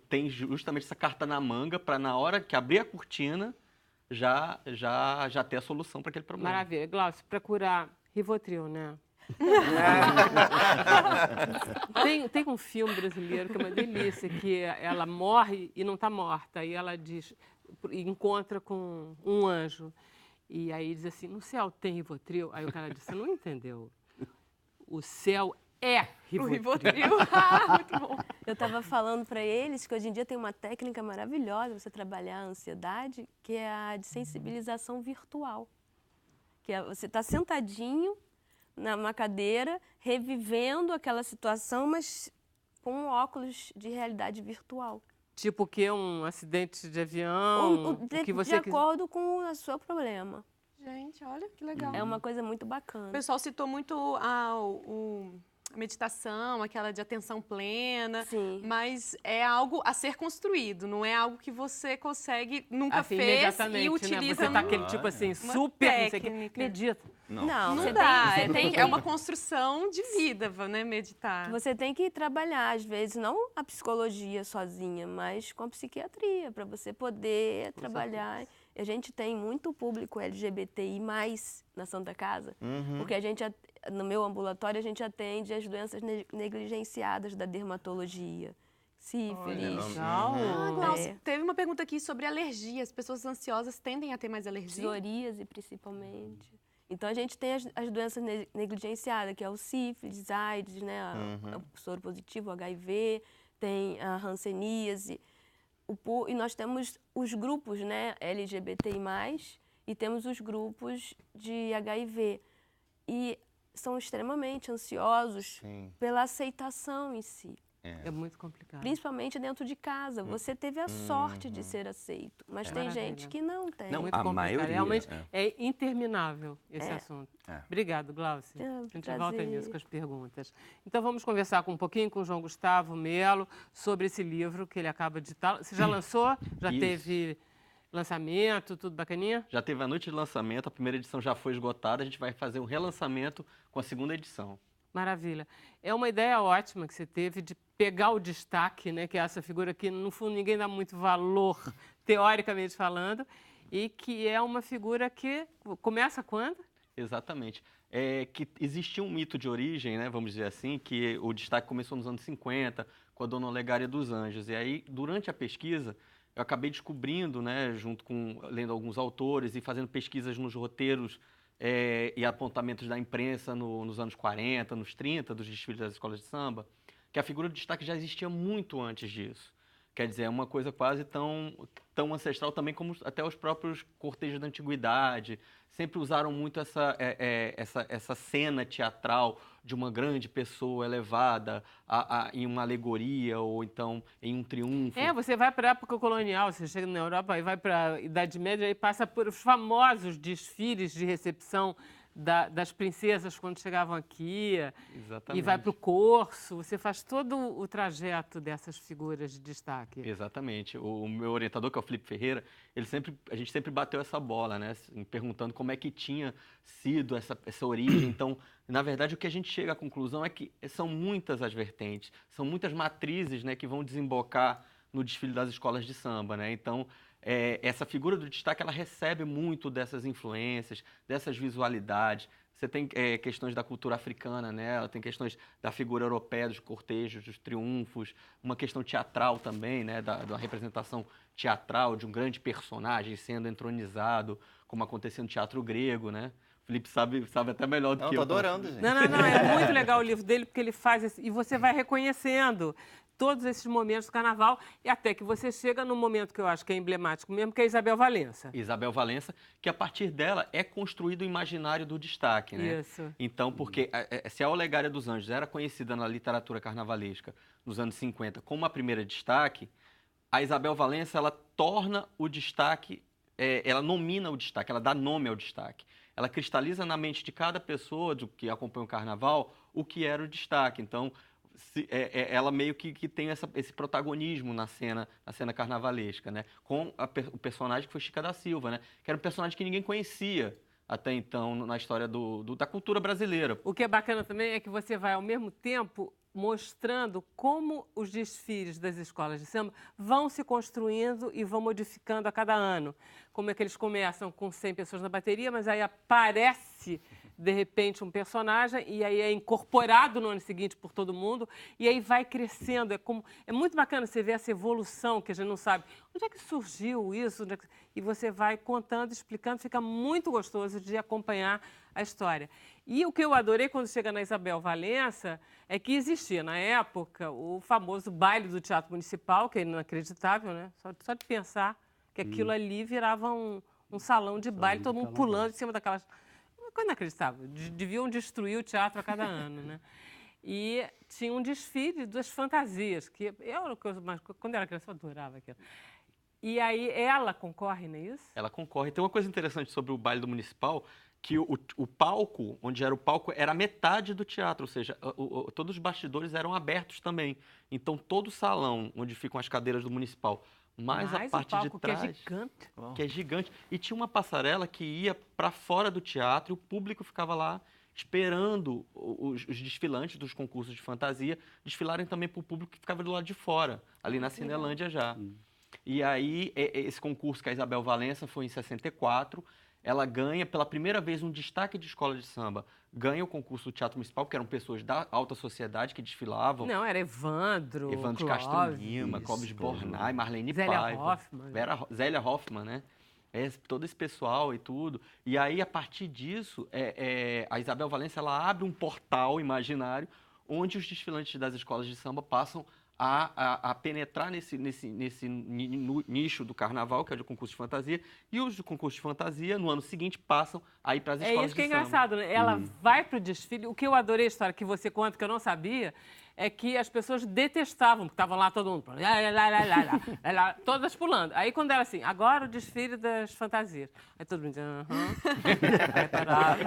tem justamente essa carta na manga para na hora que abrir a cortina já ter a solução para aquele problema. Maravilha. Glaucio, para curar Rivotril, né? Tem um filme brasileiro que é uma delícia, que ela morre e não está morta. Aí ela diz, encontra com um anjo. E aí diz assim, no céu tem Rivotril? Aí o cara diz, você não entendeu. O céu é O Rivotril. Rivotril. Ah, muito bom. Eu estava falando para eles que hoje em dia tem uma técnica maravilhosa você trabalhar a ansiedade, que é a de sensibilização virtual. Que é você está sentadinho numa cadeira, revivendo aquela situação, mas com um óculos de realidade virtual. Tipo o quê? Um acidente de avião? O que De você acordo com o seu problema. Gente, olha que legal. É uma coisa muito O bacana. pessoal citou muito a meditação, aquela de atenção plena, Sim. mas é algo a ser construído, não é algo que você consegue, nunca assim, fez imediatamente, e utiliza né? Você tá num- aquele tipo assim, uma super, não sei o quê. técnica. Medita. Não, Não você dá, tem que- é uma construção de vida, né, meditar. Você tem que trabalhar, às vezes, não a psicologia sozinha, mas com a psiquiatria, para você poder trabalhar. A gente tem muito público LGBTI+, na Santa Casa, porque a gente, no meu ambulatório, a gente atende as doenças negligenciadas da dermatologia. Sífilis. Legal. Ah, Glaucio, É. teve uma pergunta aqui sobre alergia. As pessoas ansiosas tendem a ter mais alergia? Psoríase, principalmente. Então, a gente tem as doenças negligenciadas, que é o sífilis, AIDS, né, o soro positivo, o HIV, tem a hanseníase. E nós temos os grupos, né, LGBTI+, e temos os grupos de HIV. E são extremamente ansiosos pela aceitação em si. É muito complicado. Principalmente dentro de casa. Você teve a sorte de ser aceito, mas tem Maravilha. gente que não tem. Não, Muito a complicado. maioria, Realmente é interminável esse É. assunto. É. Obrigado, Glaucia. É, A gente prazer. volta nisso com as perguntas. Então vamos conversar um pouquinho com o João Gustavo Melo sobre esse livro que ele acaba de editar. Você já lançou? Já Isso. teve lançamento, tudo bacaninha? Já teve a noite de lançamento, a primeira edição já foi esgotada, a gente vai fazer um relançamento com a segunda edição. Maravilha. É uma ideia ótima que você teve de pegar o destaque, né, que é essa figura que, no fundo, ninguém dá muito valor, teoricamente falando, e que é uma figura que começa quando? Exatamente. É que existia um mito de origem, né, vamos dizer assim, que o destaque começou nos anos 50, com a Dona Olegária dos Anjos. E aí, durante a pesquisa, eu acabei descobrindo, né, lendo alguns autores e fazendo pesquisas nos roteiros e apontamentos da imprensa nos anos 40, nos 30, dos desfiles das escolas de samba, que a figura do destaque já existia muito antes disso. Quer dizer, é uma coisa quase tão ancestral também como até os próprios cortejos da antiguidade. Sempre usaram muito essa cena teatral de uma grande pessoa elevada em uma alegoria ou então em um triunfo. Você vai para a época colonial, você chega na Europa e vai para a Idade Média e passa por os famosos desfiles de recepção das princesas quando chegavam aqui. Exatamente. E vai para o corso, você faz todo o trajeto dessas figuras de destaque. Exatamente. O meu orientador, que é o Felipe Ferreira, a gente sempre bateu essa bola, né? Assim, perguntando como é que tinha sido essa origem. Então, na verdade, o que a gente chega à conclusão é que são muitas as vertentes, são muitas matrizes, né, que vão desembocar no desfile das escolas de samba, né? Então, essa figura do destaque, ela recebe muito dessas influências, dessas visualidades. Você tem questões da cultura africana, né? Ela tem questões da figura europeia, dos cortejos, dos triunfos, uma questão teatral também, né? Da representação teatral de um grande personagem sendo entronizado, como acontecia no teatro grego, né? O Felipe sabe até melhor do Não, que tô eu. adorando, gente. Não, é muito legal o livro dele, porque ele faz e você vai reconhecendo todos esses momentos do carnaval, e até que você chega num momento que eu acho que é emblemático mesmo, que é Isabel Valença. Isabel Valença, que a partir dela é construído o imaginário do destaque, né? Isso. Então, porque se a Olegária dos Anjos era conhecida na literatura carnavalesca nos anos 50 como a primeira destaque, a Isabel Valença, ela torna o destaque, ela nomina o destaque, ela dá nome ao destaque. Ela cristaliza na mente de cada pessoa que acompanha o carnaval o que era o destaque. Então, ela meio que tem esse protagonismo na cena carnavalesca, né? Com o personagem que foi Chica da Silva, né? Que era um personagem que ninguém conhecia até então na história da cultura brasileira. O que é bacana também é que você vai, ao mesmo tempo, mostrando como os desfiles das escolas de samba vão se construindo e vão modificando a cada ano. Como é que eles começam com 100 pessoas na bateria, mas aí aparece de repente, um personagem, e aí é incorporado no ano seguinte por todo mundo, e aí vai crescendo. É muito bacana você ver essa evolução que a gente não sabe. Onde é que surgiu isso? E você vai contando, explicando, fica muito gostoso de acompanhar a história. E o que eu adorei quando chega na Isabel Valença é que existia, na época, o famoso baile do Teatro Municipal, que é inacreditável, né? Só de pensar que aquilo ali virava um salão de baile, todo mundo pulando em cima daquelas... Uma coisa inacreditável. Deviam destruir o teatro a cada ano, né? E tinha um desfile das fantasias, que quando eu era criança, eu adorava aquilo. E aí ela concorre, não é isso? Ela concorre. Tem uma coisa interessante sobre o baile do Municipal, que o palco, onde era o palco, era metade do teatro, ou seja, todos os bastidores eram abertos também. Então, todo o salão onde ficam as cadeiras do Municipal, mais a parte de trás, que é gigante. que é gigante. E tinha uma passarela que ia para fora do teatro e o público ficava lá esperando os desfilantes dos concursos de fantasia desfilarem também para o público que ficava do lado de fora, ali na Cinelândia já. E aí, esse concurso que a Isabel Valença foi em 64, ela ganha pela primeira vez um destaque de escola de samba. Ganha o concurso do Teatro Municipal, que eram pessoas da alta sociedade que desfilavam. Não, era Evandro De Castro Lima, Clóvis Bornai, Marlene Zélia Paiva, Hoffmann. Zélia Hoffmann, né? Todo esse pessoal e tudo. E aí, a partir disso, a Isabel Valença ela abre um portal imaginário onde os desfilantes das escolas de samba passam a penetrar nesse nicho do carnaval, que é o de concurso de fantasia, e os do concurso de fantasia, no ano seguinte, passam a ir para as escolas de samba. É isso que é engraçado, né? Ela vai para o desfile. O que eu adorei a história que você conta, que eu não sabia, é que as pessoas detestavam, porque estavam lá todo mundo, todas pulando. Aí quando era assim, agora o desfile das fantasias. Aí todo mundo dizia, Aí parava,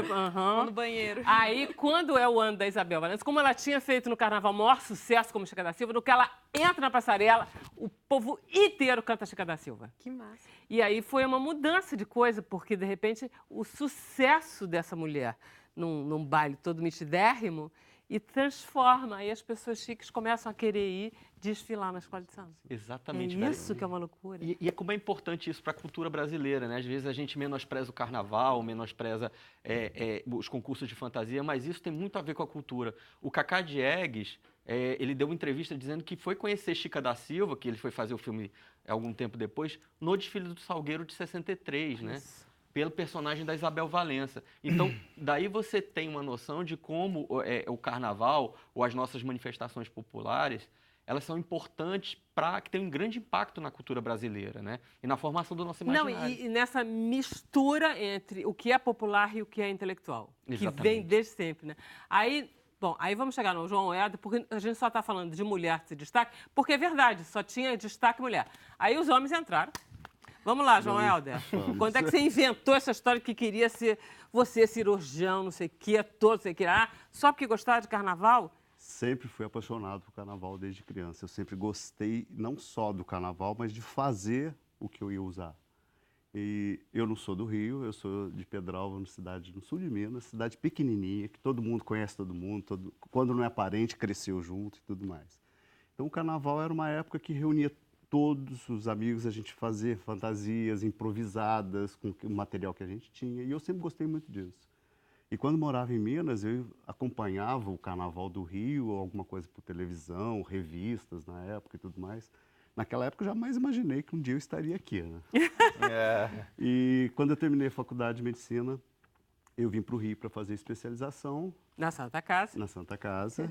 Vou no banheiro. Aí, quando é o ano da Isabel Valença, como ela tinha feito no Carnaval o maior sucesso como Chica da Silva, no que ela entra na passarela, o povo inteiro canta Chica da Silva. Que massa. E aí foi uma mudança de coisa, porque, de repente, o sucesso dessa mulher num baile todo mitidérrimo e transforma. Aí as pessoas chiques começam a querer ir desfilar na escola de samba. Exatamente. É isso que é uma loucura. E é como é importante isso para a cultura brasileira, né? Às vezes a gente menospreza o carnaval, menospreza os concursos de fantasia, mas isso tem muito a ver com a cultura. O Cacá Diegues, ele deu uma entrevista dizendo que foi conhecer Chica da Silva, que ele foi fazer o filme algum tempo depois, no desfile do Salgueiro de 63, né? Pelo personagem da Isabel Valença. Então, daí você tem uma noção de como o carnaval ou as nossas manifestações populares, elas são importantes para que tenham um grande impacto na cultura brasileira, né? E na formação do nosso imaginário. Não, e nessa mistura entre o que é popular e o que é intelectual. Exatamente. Que vem desde sempre, né? Aí vamos chegar no João Helder, porque a gente só está falando de mulher de destaque, porque é verdade, só tinha destaque mulher. Aí os homens entraram. Vamos lá, João Helder. Quando é que você inventou essa história que queria ser você cirurgião, não sei o que, todo, não sei o que, só porque gostava de carnaval? Sempre fui apaixonado por carnaval desde criança. Eu sempre gostei não só do carnaval, mas de fazer o que eu ia usar. E eu não sou do Rio, eu sou de Pedralva, uma cidade no sul de Minas, cidade pequenininha, que todo mundo conhece todo mundo, quando não é parente, cresceu junto e tudo mais. Então o carnaval era uma época que reunia todos os amigos, a gente fazia fantasias improvisadas com o material que a gente tinha, e eu sempre gostei muito disso. E quando morava em Minas, eu acompanhava o Carnaval do Rio, alguma coisa por televisão, revistas na época e tudo mais. Naquela época eu jamais imaginei que um dia eu estaria aqui, né? E quando eu terminei a faculdade de medicina, eu vim para o Rio para fazer especialização. Na Santa Casa. Na Santa Casa.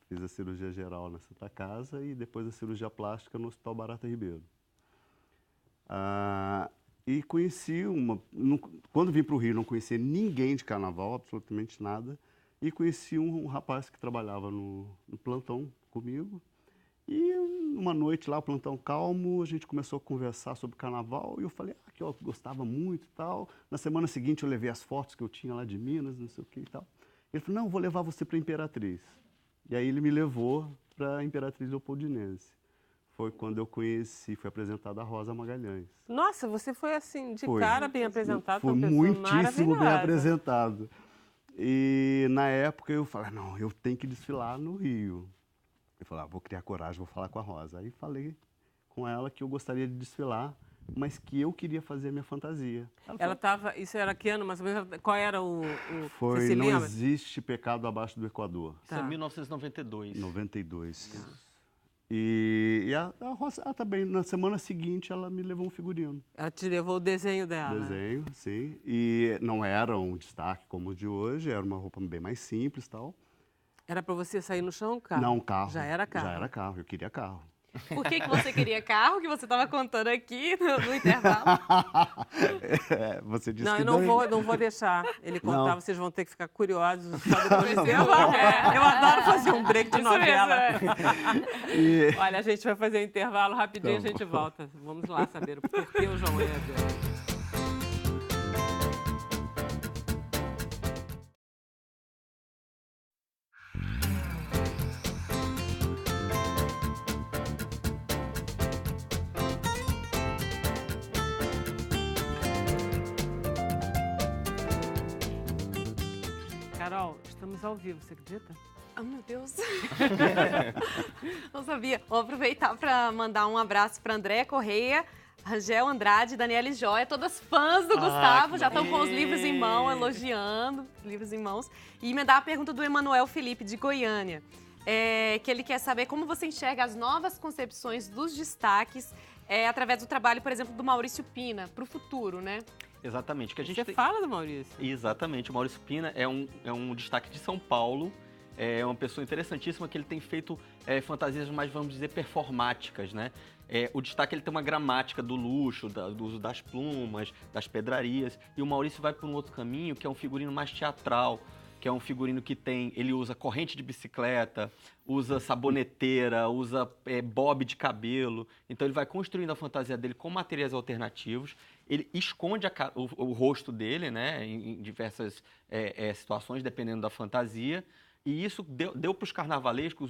Fiz a cirurgia geral na Santa Casa e depois a cirurgia plástica no Hospital Barata Ribeiro. E conheci quando vim para o Rio, não conhecia ninguém de carnaval, absolutamente nada. E conheci um rapaz que trabalhava no plantão comigo. E uma noite lá, plantão calmo, a gente começou a conversar sobre carnaval e eu falei que eu gostava muito e tal. Na semana seguinte eu levei as fotos que eu tinha lá de Minas, não sei o que e tal. Ele falou, não, vou levar você para a Imperatriz. E aí ele me levou para a Imperatriz Leopoldinense. Foi quando eu conheci, foi apresentada a Rosa Magalhães. Nossa, você foi assim, cara bem apresentado. Foi muitíssimo bem apresentado. E na época eu falei, não, eu tenho que desfilar no Rio. Eu falei, vou criar coragem, vou falar com a Rosa. Aí falei com ela que eu gostaria de desfilar mas que eu queria fazer a minha fantasia. Ela estava... Isso era que ano, mais ou menos? Qual era o Foi você se Não lembra? Existe Pecado Abaixo do Equador, Isso é Tá. 1992. 92. E a Rosa, também, na semana seguinte, ela me levou um figurino. Ela te levou o desenho dela. Desenho, sim. E não era um destaque como o de hoje, era uma roupa bem mais simples e tal. Era para você sair no chão, carro? Não, carro. Já era carro. Já era carro, eu queria carro. Por que você queria carro, que você estava contando aqui no intervalo? Você disse Não, que eu não vou deixar ele contar, Não. vocês vão ter que ficar curiosos só depois do intervalo. Eu adoro fazer um break de Isso novela. mesmo, E- Olha, a gente vai fazer um intervalo rapidinho, Tá a gente bom. volta. Vamos lá saber o porquê o João Éder. Carol, estamos ao vivo, você acredita? Oh, meu Deus. Não sabia. Vou aproveitar para mandar um abraço para Andréa Correia, Rangel Andrade, Daniele Joia, todas fãs do Gustavo, já estão com os livros em mão, elogiando, livros em mãos. E me dá a pergunta do Emanuel Felipe, de Goiânia, que ele quer saber como você enxerga as novas concepções dos destaques através do trabalho, por exemplo, do Maurício Pina, para o futuro, né? Exatamente. Que a gente Você tem... fala do Maurício? Exatamente. O Maurício Pina é um destaque de São Paulo. É uma pessoa interessantíssima que ele tem feito fantasias mais, vamos dizer, performáticas, né? O destaque ele tem uma gramática do luxo, do uso das plumas, das pedrarias. E o Maurício vai por um outro caminho, que é um figurino mais teatral, que é um figurino que ele usa corrente de bicicleta, usa saboneteira, usa bob de cabelo. Então ele vai construindo a fantasia dele com materiais alternativos. Ele esconde o rosto dele, né, em diversas situações, dependendo da fantasia. E isso deu para os carnavalescos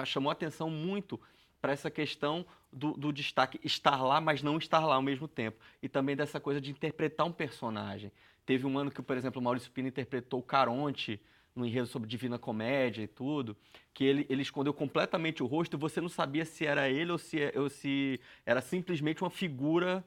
chamou a atenção muito para essa questão do destaque estar lá, mas não estar lá ao mesmo tempo. E também dessa coisa de interpretar um personagem. Teve um ano que, por exemplo, o Maurício Pina interpretou o Caronte no enredo sobre Divina Comédia e tudo, que ele escondeu completamente o rosto e você não sabia se era ele ou se era simplesmente uma figura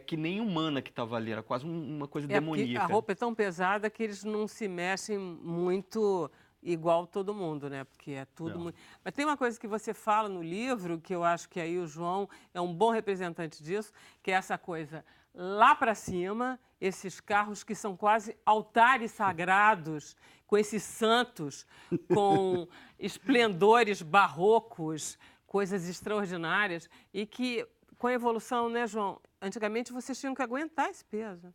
que nem humana que estava ali, era quase uma coisa Porque demoníaca. a roupa é tão pesada que eles não se mexem muito igual todo mundo, né? Porque é tudo muito... Mas tem uma coisa que você fala no livro, que eu acho que aí o João é um bom representante disso, que é essa coisa lá para cima, esses carros que são quase altares sagrados, com esses santos, com esplendores barrocos, coisas extraordinárias, e que, com a evolução, né, João? Antigamente vocês tinham que aguentar esse peso.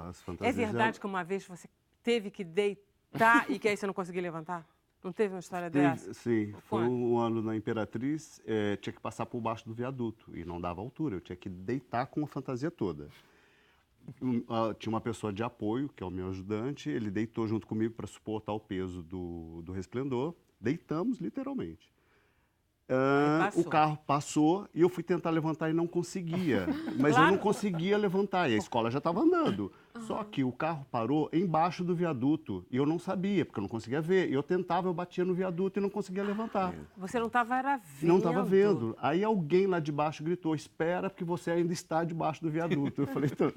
As fantasias... É verdade que uma vez você teve que deitar e que aí você não conseguia levantar? Não teve uma história dessa? Sim, foi Foi? um ano na Imperatriz, tinha que passar por baixo do viaduto e não dava altura, eu tinha que deitar com a fantasia toda. Tinha uma pessoa de apoio, que é o meu ajudante, ele deitou junto comigo para suportar o peso do resplendor, deitamos literalmente. passou. O carro passou e eu fui tentar levantar e não conseguia. Mas eu não conseguia levantar e a escola já estava andando. Só que o carro parou embaixo do viaduto e eu não sabia, porque eu não conseguia ver. Eu tentava, eu batia no viaduto e não conseguia levantar. Você não estava vendo. Não estava vendo. Aí alguém lá de baixo gritou, espera porque você ainda está debaixo do viaduto. Eu falei, então,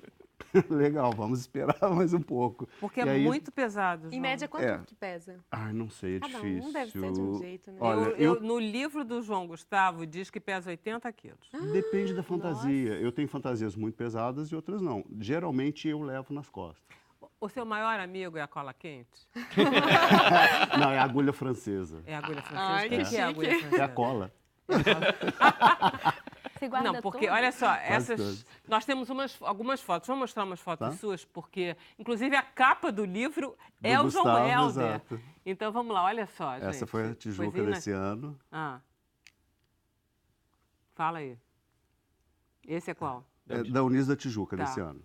legal, vamos esperar mais um pouco. Porque E é aí- muito pesado, João. Em média, quanto que pesa? Ai, não sei, é Cada um difícil. deve ser de um jeito, né? Olha, No livro do João Gustavo diz que pesa 80 quilos. depende da fantasia. Eu tenho fantasias muito pesadas e outras não. Geralmente eu levo nas costas. O seu maior amigo é a cola quente? Não, é a agulha francesa. É a agulha francesa? Ai, O que que é a chique. agulha francesa? É a cola. Você guarda Não, porque, tudo? olha só, todas. nós temos algumas fotos. Vamos mostrar umas fotos Tá. suas, porque, inclusive, a capa do livro é Do o João Gustavo, Helder. exato. Então, vamos lá, olha só, gente. Essa foi a Tijuca Coisinha, né? desse ano. Ah. Fala aí. Esse é qual? Da Unis da Tijuca Tá. desse ano.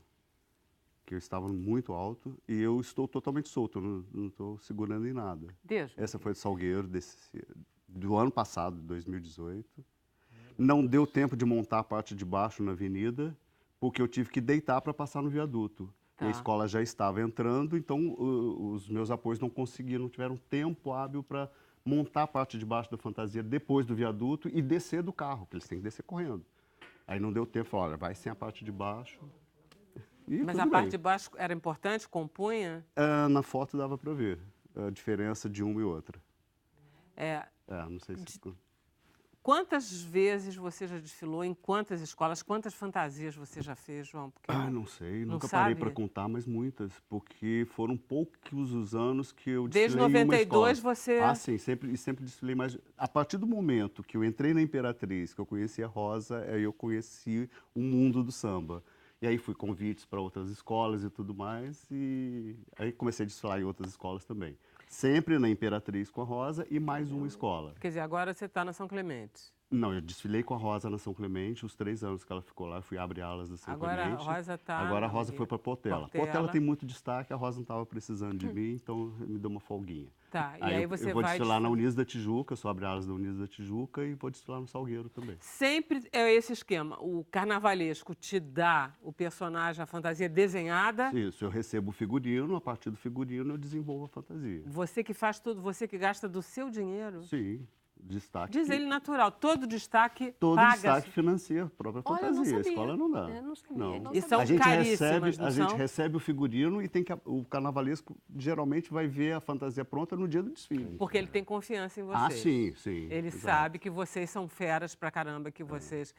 Que eu estava muito alto e eu estou totalmente solto, eu não estou segurando em nada. Deus. Essa foi de Salgueiro do ano passado, 2018. Não deu tempo de montar a parte de baixo na avenida, porque eu tive que deitar para passar no viaduto. Tá. E a escola já estava entrando, então os meus apoios não conseguiram, não tiveram tempo hábil para montar a parte de baixo da fantasia depois do viaduto e descer do carro, porque eles têm que descer correndo. Aí não deu tempo, olha, vai sem a parte de baixo. E Mas tudo a parte bem. de baixo era importante, compunha? Na foto dava para ver a diferença de uma e outra. É, Não sei se... quantas vezes você já desfilou, em quantas escolas, quantas fantasias você já fez, João? Porque Não sei, Não nunca parei sabe? para contar, mas muitas, porque foram poucos os anos que eu Desde desfilei em uma 92 escola. você... Sim, sempre desfilei, mas a partir do momento que eu entrei na Imperatriz, que eu conheci a Rosa, aí eu conheci o mundo do samba. E aí fui convites para outras escolas e tudo mais, e aí comecei a desfilar em outras escolas também. Sempre na Imperatriz com a Rosa e mais uma escola. Quer dizer, agora você está na São Clemente. Não, eu desfilei com a Rosa na São Clemente, os 3 anos que ela ficou lá, eu fui abrir alas da São Agora a Clemente. Rosa está... Agora a Rosa foi para Portela. Portela. Portela tem muito destaque, a Rosa não estava precisando de mim, então me deu uma folguinha. Tá, e aí eu, você eu vou vai... desfilar na Unidos da Tijuca, eu sou abre alas da Unidos da Tijuca e vou desfilar no Salgueiro também. Sempre é esse esquema. O carnavalesco te dá o personagem, a fantasia desenhada. Isso, eu recebo o figurino, a partir do figurino eu desenvolvo a fantasia. Você que faz tudo, você que gasta do seu dinheiro. Sim, destaque. Diz ele natural, todo destaque Todo paga. destaque financia a própria Olha, eu não fantasia. A sabia. escola não dá. Eu não sabia. Não. E são a gente caríssimas, não a gente são? recebe o figurino e tem que o carnavalesco geralmente vai ver a fantasia pronta no dia do desfile. Porque ele tem confiança em vocês. Sim. Ele exato. sabe que vocês são feras pra caramba, que vocês...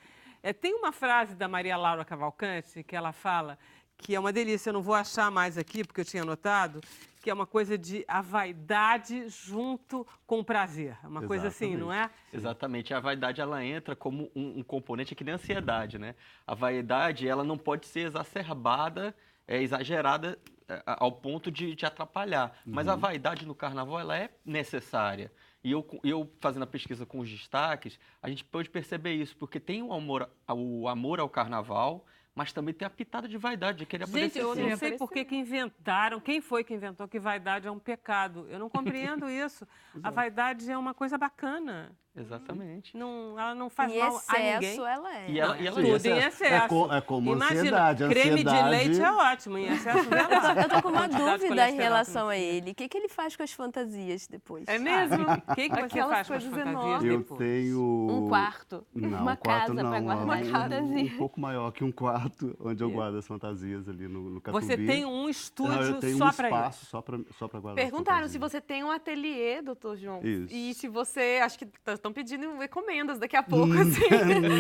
tem uma frase da Maria Laura Cavalcante que ela fala que é uma delícia, eu não vou achar mais aqui porque eu tinha anotado, que é uma coisa de a vaidade junto com o prazer. Uma coisa assim, não é? Exatamente. A vaidade, ela entra como um componente que nem a ansiedade, né? A vaidade, ela não pode ser exacerbada, exagerada ao ponto de te atrapalhar. Mas a vaidade no carnaval, ela é necessária. E eu fazendo a pesquisa com os destaques, a gente pode perceber isso, porque tem o amor ao carnaval, mas também tem a pitada de vaidade, de querer Gente, aparecer eu sempre. não sei por que inventaram, quem foi que inventou que vaidade é um pecado. Eu não compreendo isso. A vaidade é uma coisa bacana. Exatamente. Não, ela não faz Em mal a ninguém. excesso, ela é. E ela Tudo em excesso. É como Imagina, ansiedade. A creme de ansiedade- leite é ótimo, em excesso não é lá. Eu tô com uma Quantidade de dúvida em colesterol relação que a não ele. O que, que ele faz com as fantasias depois? É mesmo? O que você Aquelas faz com as coisas fantasias enormes. Eu depois? tenho... Um quarto. Não, uma um quarto casa não, para guardar as fantasias. um pouco maior que um quarto, onde eu guardo as fantasias ali no Catumbi. Você tem um Não, estúdio eu tenho só um para espaço isso? só para guardar as Perguntaram se fantasias. você tem um ateliê, doutor João. Isso. E se você... Acho que estão pedindo encomendas daqui a pouco, assim.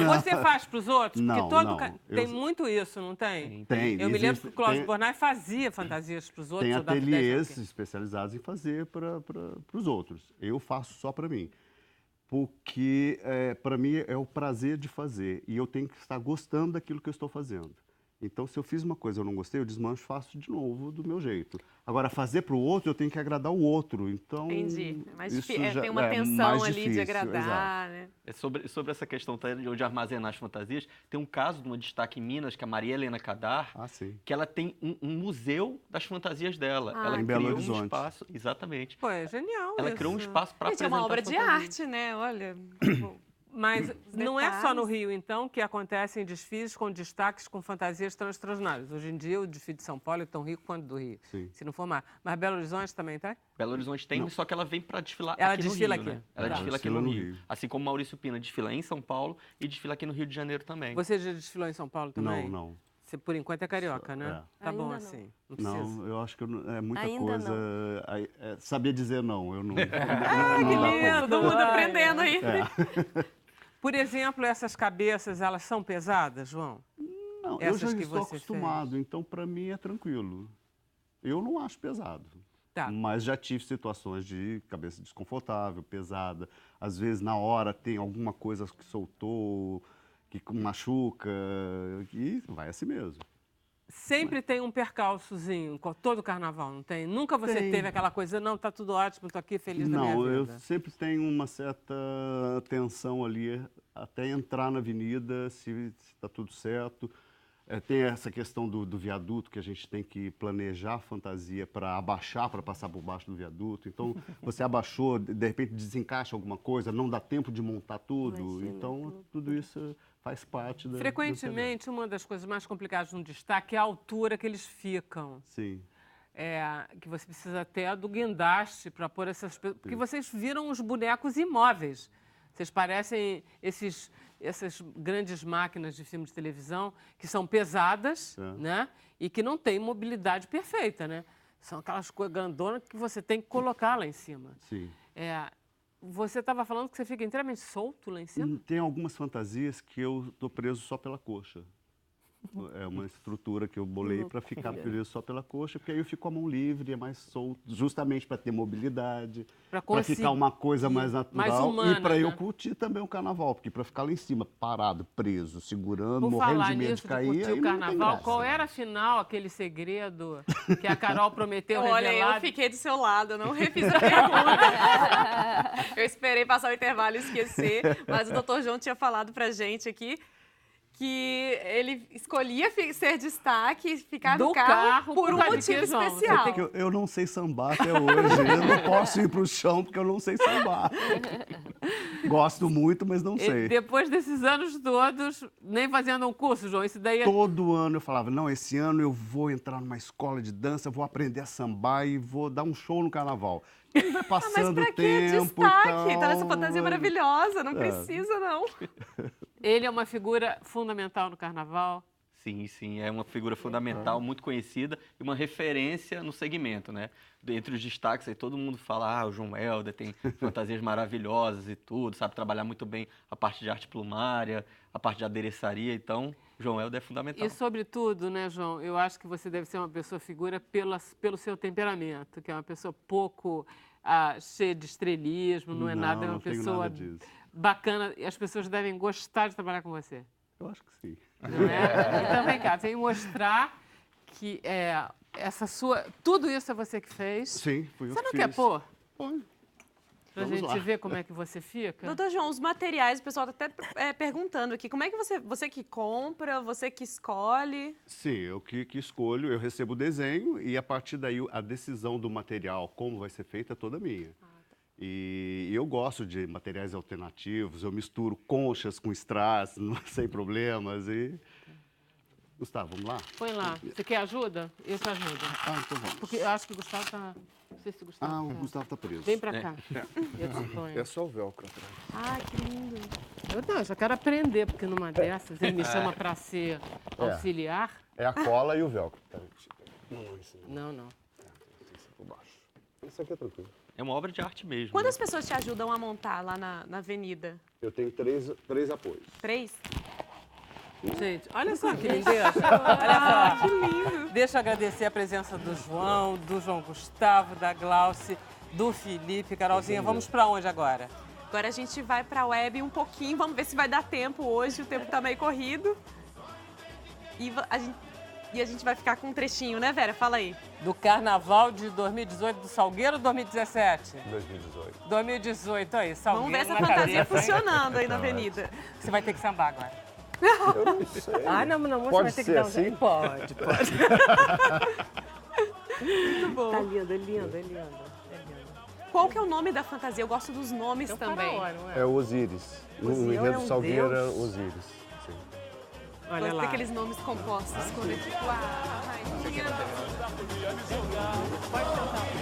Você faz para os outros? Porque Não, todo não. tem muito isso, não tem? Tem. Eu me lembro que o Cláudio tem- Bornai fazia fantasias para os outros. Tem ou dava ateliês ideia especializados em fazer para os outros. Eu faço só para mim. Porque, para mim, é o prazer de fazer. E eu tenho que estar gostando daquilo que eu estou fazendo. Então, se eu fiz uma coisa e eu não gostei, eu desmancho e faço de novo do meu jeito. Agora, fazer para o outro, eu tenho que agradar o outro. Então, Entendi. Mas isso tem uma é tensão mais ali de difícil, agradar, né? Sobre essa questão de armazenar as fantasias, tem um caso de uma destaque em Minas, que é a Maria Helena Cadar, Sim. que ela tem um museu das fantasias dela. Ah, Ela em Belo criou um Horizonte. espaço, exatamente. Pô, é genial Ela isso. criou um espaço para Gente, é apresentar uma obra de fantasias. arte, né? Olha. Mas não é só no detalhes. Rio, então, que acontecem desfiles com destaques com fantasias tão extraordinárias. Hoje em dia, o desfile de São Paulo é tão rico quanto do Rio, Sim. se não for mais. Mas Belo Horizonte também tá? Belo Horizonte tem, só que ela vem para desfilar Ela aqui no desfila Rio, aqui. né? Ela Tá. desfila aqui Desfila no no Rio. Rio. Assim como Maurício Pina desfila em São Paulo e desfila aqui no Rio de Janeiro também. Você já desfilou em São Paulo também? Não. Você, por enquanto, é carioca, né? Tá Ainda bom não. assim. Não precisa. Não, eu acho que é muita Ainda coisa. Saber dizer não, eu não. Que não dá lindo! Todo mundo Olha. aprendendo aí. Por exemplo, essas cabeças, elas são pesadas, João? Não, eu Essas já que estou você acostumado, então para mim é tranquilo. Eu não acho pesado. Tá. Mas já tive situações de cabeça desconfortável, pesada. Às vezes, na hora, tem alguma coisa que soltou, que machuca, e vai assim mesmo. Sempre tem um percalçozinho, com todo carnaval, não tem? Nunca você Tem. teve aquela coisa, não, tá tudo ótimo, tô aqui feliz da minha Não, eu vida. sempre tenho uma certa tensão ali, até entrar na avenida, se está tudo certo. Tem essa questão do viaduto, que a gente tem que planejar a fantasia para abaixar, para passar por baixo do viaduto. Então, você abaixou, de repente desencaixa alguma coisa, não dá tempo de montar tudo. Imagina, Então, tudo isso faz parte da... Frequentemente, uma das coisas mais complicadas no destaque é a altura que eles ficam. Sim. Que você precisa até do guindaste para pôr essas... Porque vocês viram os bonecos imóveis. Vocês parecem esses essas grandes máquinas de filme de televisão que são pesadas, né? E que não têm mobilidade perfeita, né? São aquelas coisas grandonas que você tem que colocar lá em cima. Sim. Você estava falando que você fica inteiramente solto lá em cima? Tem algumas fantasias que eu estou preso só pela coxa. É uma estrutura que eu bolei para ficar preso só pela coxa, porque aí eu fico com a mão livre, é mais solto, justamente para ter mobilidade, para ficar uma coisa mais natural mais humana, e para eu né? curtir também o carnaval, porque para ficar lá em cima, parado, preso, segurando, Por morrendo falar de medo nisso, de cair, curtir aí o não tem carnaval, graça. qual era, afinal, aquele segredo que a Carol prometeu Olha, revelar? eu fiquei do seu lado, eu não refiz a pergunta. Eu esperei passar o intervalo e esquecer, mas o Dr. João tinha falado pra gente aqui que ele escolhia ser destaque e ficar Do no carro carro, por um por causa de motivo quê, João? Você especial. Porque eu não sei sambar até hoje. Eu não posso ir para o chão porque eu não sei sambar. Gosto muito, mas não sei. Depois desses anos todos, nem fazendo um curso, João, isso daí é... Todo ano eu falava, não, esse ano eu vou entrar numa escola de dança, vou aprender a sambar e vou dar um show no carnaval. E vai Mas passando pra o que tempo destaque? e tal. Então, essa fantasia maravilhosa, não precisa, não. Ele é uma figura fundamental no carnaval. Sim, sim, é uma figura fundamental, muito conhecida e uma referência no segmento, né? Entre os destaques, aí todo mundo fala, o João Helder tem fantasias maravilhosas e tudo, sabe trabalhar muito bem a parte de arte plumária, a parte de adereçaria, então o João Helder é fundamental. E, sobretudo, né, João, eu acho que você deve ser uma pessoa figura pelo seu temperamento, que é uma pessoa pouco cheia de estrelismo, não é nada, é uma não tenho pessoa nada disso. bacana e as pessoas devem gostar de trabalhar com você. Eu acho que sim. Não é? Então, vem cá, vem mostrar que essa sua... Tudo isso é você que fez. Sim, fui eu Você que não fiz. quer pôr? Põe. Pra Vamos gente lá. ver como é que você fica? Doutor João, os materiais, o pessoal está até perguntando aqui, como é que você que compra, você que escolhe? Sim, eu que escolho, eu recebo o desenho e a partir daí a decisão do material, como vai ser feita, é toda minha. E eu gosto de materiais alternativos, eu misturo conchas com strass, sem problemas. Gustavo, vamos lá? Põe lá. Você quer ajuda? Eu te ajudo. Então vamos. Porque eu acho que o Gustavo está... Não sei se o Gustavo O tá. Gustavo tá preso. Vem pra cá. Eu te ponho. É só o velcro atrás. Ai, que lindo. Eu já quero aprender, porque numa dessas ele me chama pra ser auxiliar. É a cola e o velcro. Não. Por baixo. Isso aqui é tranquilo. É uma obra de arte mesmo. Quantas pessoas te ajudam a montar lá na avenida? Eu tenho três apoios. 3? Gente, olha só que lindeza. Olha só. Que lindo. Deixa eu agradecer a presença do João Gustavo, da Glauce, do Felipe. Carolzinha, vamos pra onde agora? Agora a gente vai pra web um pouquinho, vamos ver se vai dar tempo hoje, o tempo tá meio corrido. E a gente vai ficar com um trechinho, né, Vera? Fala aí. Do Carnaval de 2018 do Salgueiro ou 2017? 2018. 2018, aí, Salgueiro. Vamos ver essa na fantasia cabeça, hein? funcionando aí na avenida. Você vai ter que sambar agora. Eu não sei. Não, você Pode vai ter que ser dar um assim? jeito. Pode. Muito bom. Tá lindo, é lindo. Qual que é o nome da fantasia? Eu gosto dos nomes É um também. faraó, não é? É o Osíris. No Osíris é enredo um Salgueiro deus. era Osíris. Sim. Olha Gosto lá. daqueles nomes compostos. Quando é tipo, rainha. Pode cantar.